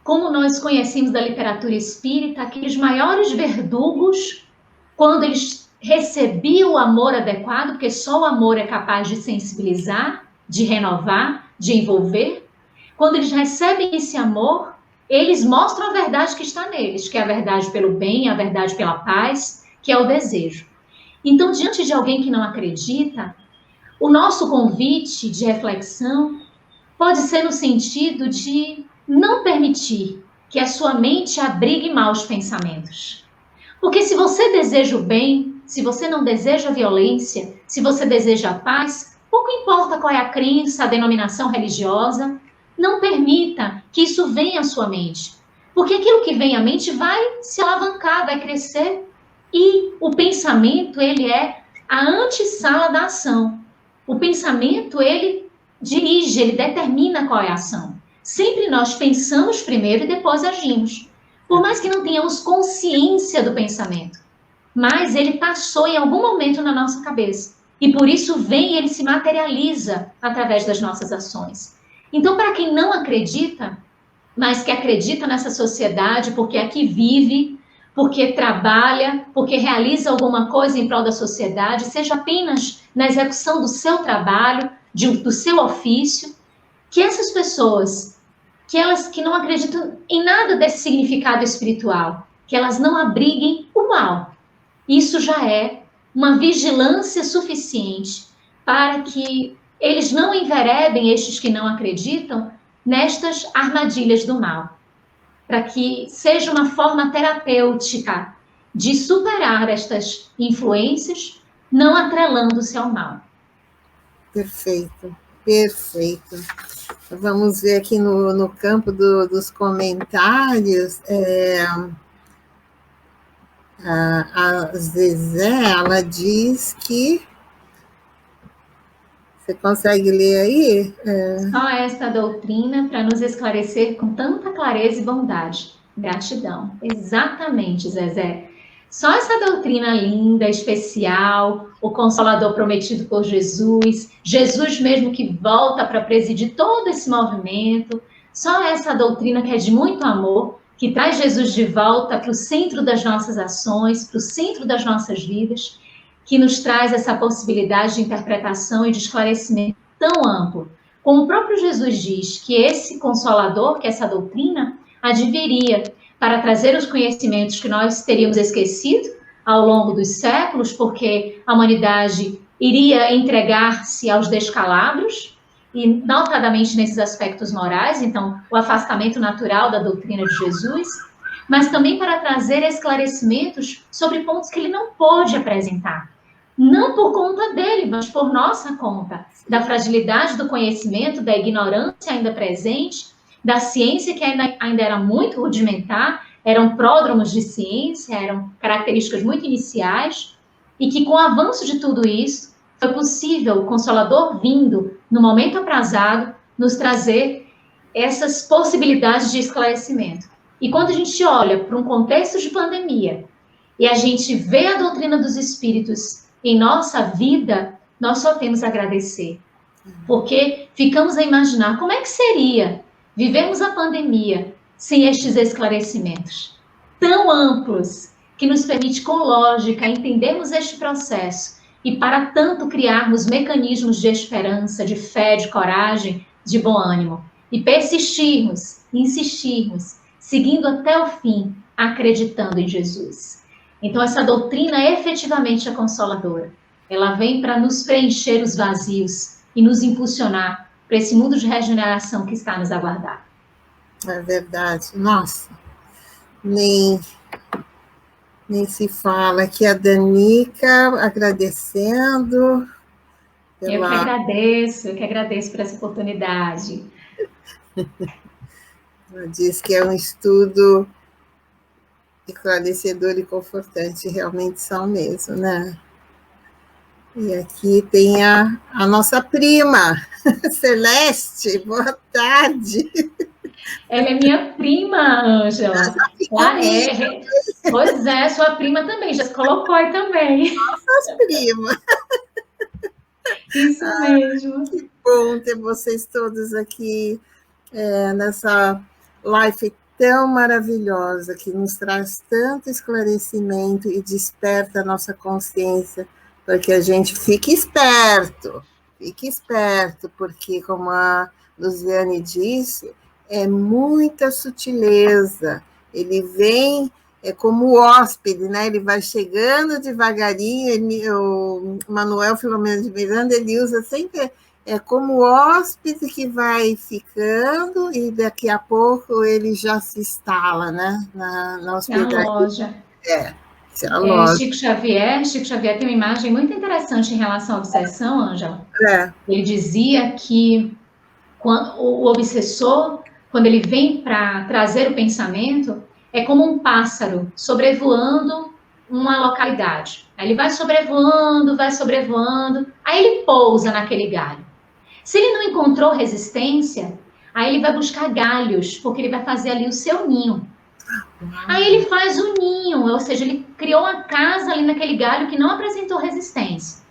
Como nós conhecemos da literatura espírita, aqueles maiores verdugos, quando eles recebiam o amor adequado, porque só o amor é capaz de sensibilizar, de renovar, de envolver, quando eles recebem esse amor, eles mostram a verdade que está neles, que é a verdade pelo bem, a verdade pela paz, que é o desejo. Então, diante de alguém que não acredita, o nosso convite de reflexão pode ser no sentido de não permitir que a sua mente abrigue maus pensamentos. Porque se você deseja o bem, se você não deseja a violência, se você deseja a paz, pouco importa qual é a crença, a denominação religiosa, não permita que isso venha à sua mente. Porque aquilo que vem à mente vai se alavancar, vai crescer. E o pensamento, ele é a antessala da ação. O pensamento, ele dirige, ele determina qual é a ação. Sempre nós pensamos primeiro e depois agimos. Por mais que não tenhamos consciência do pensamento, mas ele passou em algum momento na nossa cabeça. E por isso vem e ele se materializa através das nossas ações. Então, para quem não acredita, mas que acredita nessa sociedade, porque aqui vive, porque trabalha, porque realiza alguma coisa em prol da sociedade, seja apenas na execução do seu trabalho, do seu ofício, que essas pessoas, que elas que não acreditam em nada desse significado espiritual, que elas não abriguem o mal. Isso já é uma vigilância suficiente para que eles não enveredem, estes que não acreditam, nestas armadilhas do mal. Para que seja uma forma terapêutica de superar estas influências, não atrelando-se ao mal. Perfeito, perfeito. Vamos ver aqui no campo dos comentários. A Zezé, ela diz que... Você consegue ler aí? Só esta doutrina para nos esclarecer com tanta clareza e bondade. Gratidão. Exatamente, Zezé. Só essa doutrina linda, especial, o Consolador prometido por Jesus, Jesus mesmo que volta para presidir todo esse movimento, só essa doutrina que é de muito amor, que traz Jesus de volta para o centro das nossas ações, para o centro das nossas vidas, que nos traz essa possibilidade de interpretação e de esclarecimento tão amplo. Como o próprio Jesus diz que esse Consolador, que essa doutrina, adviria para trazer os conhecimentos que nós teríamos esquecido ao longo dos séculos, porque a humanidade iria entregar-se aos descalabros, e notadamente nesses aspectos morais, então o afastamento natural da doutrina de Jesus, mas também para trazer esclarecimentos sobre pontos que ele não pôde apresentar. Não por conta dele, mas por nossa conta, da fragilidade do conhecimento, da ignorância ainda presente, da ciência que ainda era muito rudimentar, eram pródromos de ciência, eram características muito iniciais, e que com o avanço de tudo isso, foi possível o Consolador vindo, no momento aprazado, nos trazer essas possibilidades de esclarecimento. E quando a gente olha para um contexto de pandemia, e a gente vê a doutrina dos espíritos em nossa vida, nós só temos a agradecer. Porque ficamos a imaginar como é que seria vivermos a pandemia sem estes esclarecimentos tão amplos, que nos permite, com lógica, entendermos este processo e, para tanto, criarmos mecanismos de esperança, de fé, de coragem, de bom ânimo. E persistirmos, insistirmos, seguindo até o fim, acreditando em Jesus. Então, essa doutrina efetivamente é consoladora. Ela vem para nos preencher os vazios e nos impulsionar para esse mundo de regeneração que está nos aguardando. É verdade. Nossa, nem se fala. Aqui a Danica agradecendo. Eu que agradeço por essa oportunidade. Ela diz que é um estudo esclarecedor e confortante, realmente são mesmo, né? E aqui tem a nossa prima, Celeste, boa tarde. Ela é minha prima, Ângela. Pois é, sua prima também, já se colocou aí também. Nossas primas. Isso mesmo. Que bom ter vocês todos aqui nessa live tão maravilhosa, que nos traz tanto esclarecimento e desperta a nossa consciência, porque a gente fique esperto, porque, como a Luziane disse, é muita sutileza. Ele vem como hóspede, né? Ele vai chegando devagarinho. O Manuel Filomeno de Miranda, ele usa sempre como hóspede que vai ficando e daqui a pouco ele já se instala, né? Na hospedaria. Na loja. A loja. Chico Xavier tem uma imagem muito interessante em relação à obsessão, Ângela. Ele dizia que o obsessor, quando ele vem para trazer o pensamento, é como um pássaro sobrevoando uma localidade. Aí ele vai sobrevoando, aí ele pousa naquele galho. Se ele não encontrou resistência, aí ele vai buscar galhos, porque ele vai fazer ali o seu ninho. Aí ele faz o ninho, ou seja, ele criou uma casa ali naquele galho que não apresentou resistência.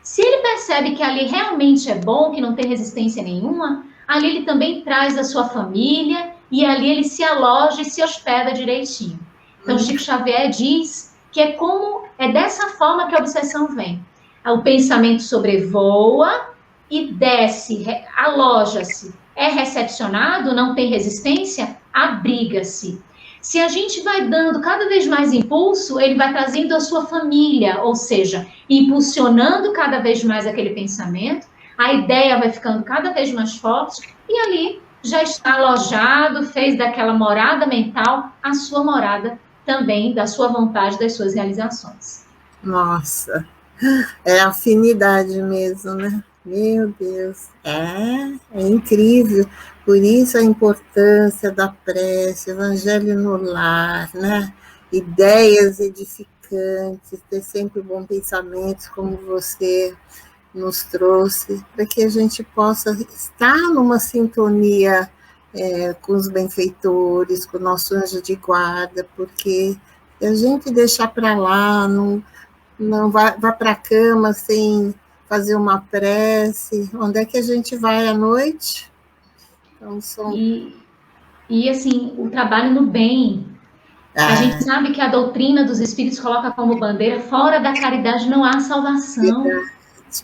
Se ele percebe que ali realmente é bom, que não tem resistência nenhuma, ali ele também traz a sua família e ali ele se aloja e se hospeda direitinho. Então, Chico Xavier diz que é dessa forma que a obsessão vem. O pensamento sobrevoa e desce, aloja-se. É recepcionado, não tem resistência, abriga-se. Se a gente vai dando cada vez mais impulso, ele vai trazendo a sua família, ou seja, impulsionando cada vez mais aquele pensamento, a ideia vai ficando cada vez mais forte, e ali já está alojado, fez daquela morada mental a sua morada também, da sua vontade, das suas realizações. Nossa, é afinidade mesmo, né? Meu Deus, é incrível. Por isso a importância da prece, evangelho no lar, né? Ideias edificantes, ter sempre bons pensamentos, como você nos trouxe, para que a gente possa estar numa sintonia com os benfeitores, com o nosso anjo de guarda, porque se a gente deixar para lá, não vá para a cama sem fazer uma prece, onde é que a gente vai à noite? Então, E assim, o trabalho no bem. A gente sabe que a doutrina dos Espíritos coloca como bandeira, fora da caridade não há salvação. Verdade.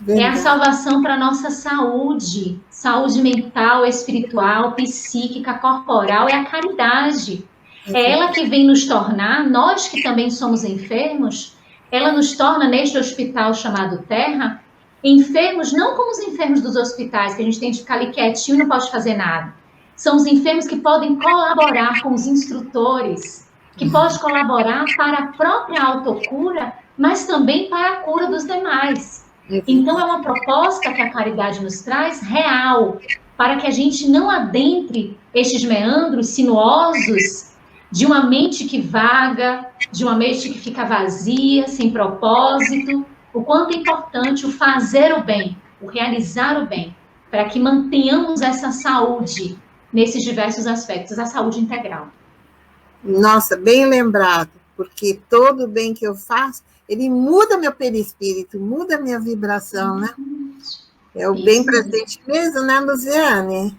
É a salvação para a nossa saúde, saúde mental, espiritual, psíquica, corporal, é a caridade. É ela que vem nos tornar, nós que também somos enfermos, ela nos torna neste hospital chamado Terra, enfermos não como os enfermos dos hospitais, que a gente tem de ficar ali quietinho e não pode fazer nada. São os enfermos que podem colaborar com os instrutores, que podem colaborar para a própria autocura, mas também para a cura dos demais. Então, é uma proposta que a caridade nos traz real, para que a gente não adentre estes meandros sinuosos de uma mente que vaga, de uma mente que fica vazia, sem propósito. O quanto é importante o fazer o bem, o realizar o bem, para que mantenhamos essa saúde nesses diversos aspectos, a saúde integral. Nossa, bem lembrado, porque todo o bem que eu faço, ele muda meu perispírito, muda minha vibração, né? É o bem presente mesmo, né, Luziane?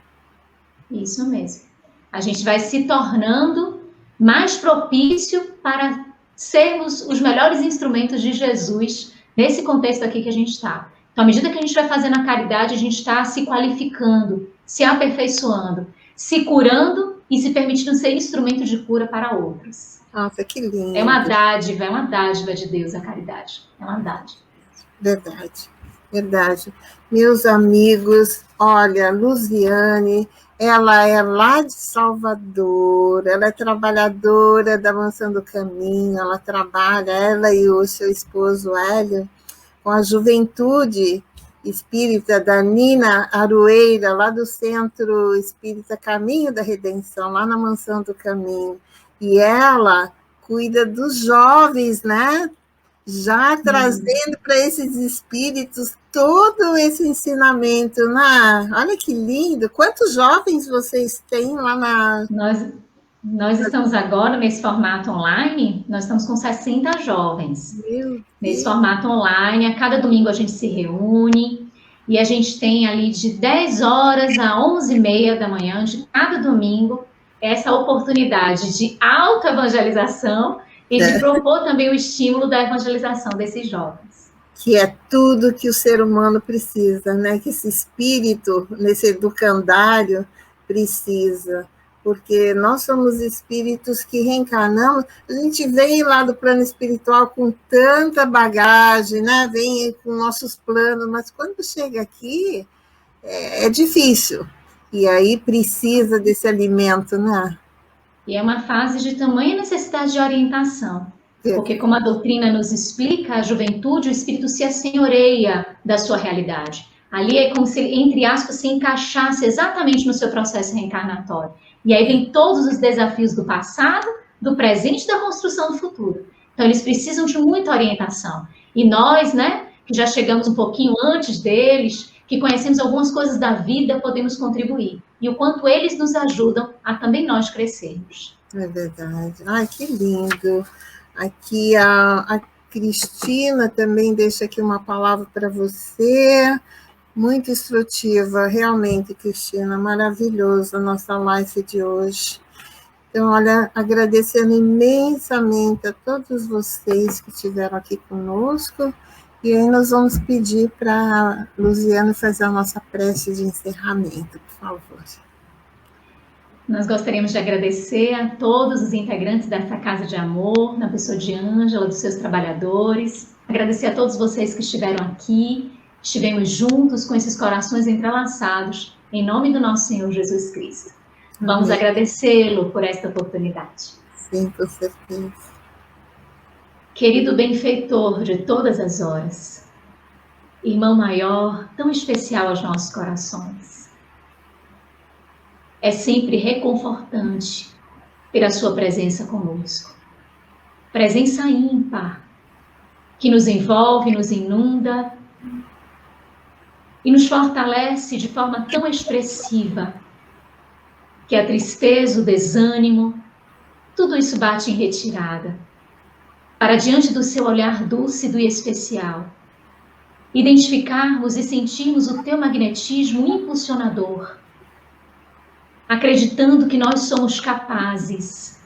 Isso mesmo. A gente vai se tornando mais propício para sermos os melhores instrumentos de Jesus nesse contexto aqui que a gente está. Então, à medida que a gente vai fazendo a caridade, a gente está se qualificando, se aperfeiçoando, se curando e se permitindo ser instrumento de cura para outros. Nossa, que lindo. É uma dádiva de Deus a caridade. É uma dádiva. Verdade, verdade. Meus amigos, olha, Luziane, ela é lá de Salvador, ela é trabalhadora da Mansão do Caminho, ela trabalha, ela e o seu esposo Hélio, com a juventude espírita da Nina Aroeira, lá do Centro Espírita Caminho da Redenção, lá na Mansão do Caminho. E ela cuida dos jovens, né? Já trazendo para esses espíritos todo esse ensinamento, né? Olha que lindo! Quantos jovens vocês têm lá na... Nós estamos agora nesse formato online, nós estamos com 60 jovens. Nesse formato online, a cada domingo a gente se reúne e a gente tem ali de 10 horas a 11h30 da manhã, de cada domingo, essa oportunidade de autoevangelização e de propor também o estímulo da evangelização desses jovens. Que é tudo que o ser humano precisa, né? Que esse espírito, nesse educandário, precisa. Porque nós somos espíritos que reencarnamos, a gente vem lá do plano espiritual com tanta bagagem, né? Vem com nossos planos, mas quando chega aqui, é difícil. E aí precisa desse alimento, né? E é uma fase de tamanha necessidade de orientação. Porque, como a doutrina nos explica, a juventude, o espírito se assenhoreia da sua realidade. Ali é como se, entre aspas, se encaixasse exatamente no seu processo reencarnatório. E aí vem todos os desafios do passado, do presente e da construção do futuro. Então, eles precisam de muita orientação. E nós, né, que já chegamos um pouquinho antes deles, que conhecemos algumas coisas da vida, podemos contribuir. E o quanto eles nos ajudam a também nós crescermos. É verdade. Ai, que lindo. Aqui a Cristina também deixa aqui uma palavra para você. Muito instrutiva, realmente, Cristina, maravilhoso a nossa live de hoje. Então, olha, agradecendo imensamente a todos vocês que estiveram aqui conosco, e aí nós vamos pedir para a Luziane fazer a nossa prece de encerramento, por favor. Nós gostaríamos de agradecer a todos os integrantes dessa Casa de Amor, na pessoa de Ângela, dos seus trabalhadores, agradecer a todos vocês que estiveram aqui, estivemos juntos com esses corações entrelaçados, em nome do nosso Senhor Jesus Cristo. Vamos agradecê-lo por esta oportunidade. Sim, com certeza. Querido benfeitor de todas as horas, irmão maior, tão especial aos nossos corações, é sempre reconfortante ter a sua presença conosco. Presença ímpar, que nos envolve, nos inunda, e nos fortalece de forma tão expressiva que a tristeza, o desânimo, tudo isso bate em retirada, para diante do seu olhar dúlcido e especial, identificarmos e sentirmos o teu magnetismo impulsionador, acreditando que nós somos capazes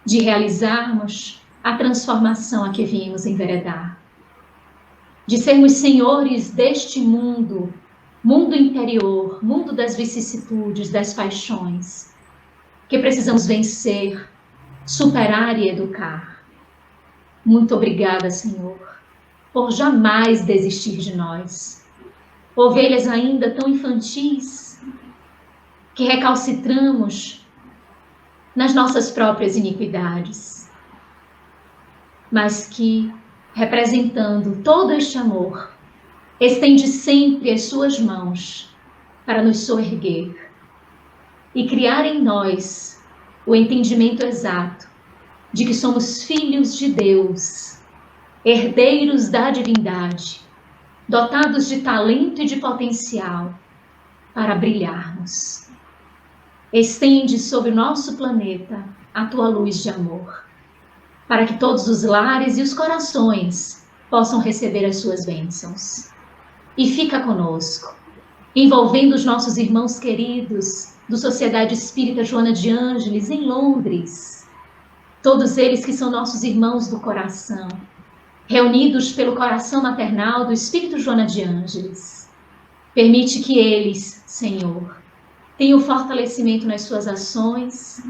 de realizarmos a transformação a que viemos enveredar, de sermos senhores deste mundo, mundo interior, mundo das vicissitudes, das paixões, que precisamos vencer, superar e educar. Muito obrigada, Senhor, por jamais desistir de nós. Ovelhas ainda tão infantis, que recalcitramos nas nossas próprias iniquidades, mas que, representando todo este amor, estende sempre as suas mãos para nos soerguer e criar em nós o entendimento exato de que somos filhos de Deus, herdeiros da divindade, dotados de talento e de potencial para brilharmos. Estende sobre o nosso planeta a tua luz de amor, para que todos os lares e os corações possam receber as suas bênçãos. E fica conosco, envolvendo os nossos irmãos queridos do Sociedade Espírita Joana de Ângeles, em Londres, todos eles que são nossos irmãos do coração, reunidos pelo coração maternal do Espírito Joana de Ângeles. Permite que eles, Senhor, tenham fortalecimento nas suas ações,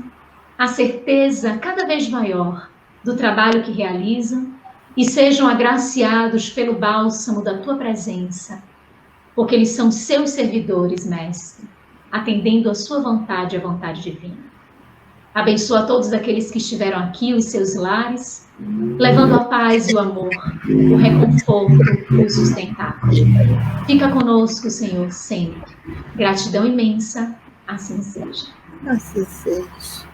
a certeza cada vez maior do trabalho que realizam e sejam agraciados pelo bálsamo da tua presença, porque eles são seus servidores, Mestre, atendendo a sua vontade e a vontade divina. Abençoa todos aqueles que estiveram aqui, os seus lares, levando a paz e o amor, o reconforto e o sustentáculo. Fica conosco, Senhor, sempre. Gratidão imensa, assim seja. Assim seja.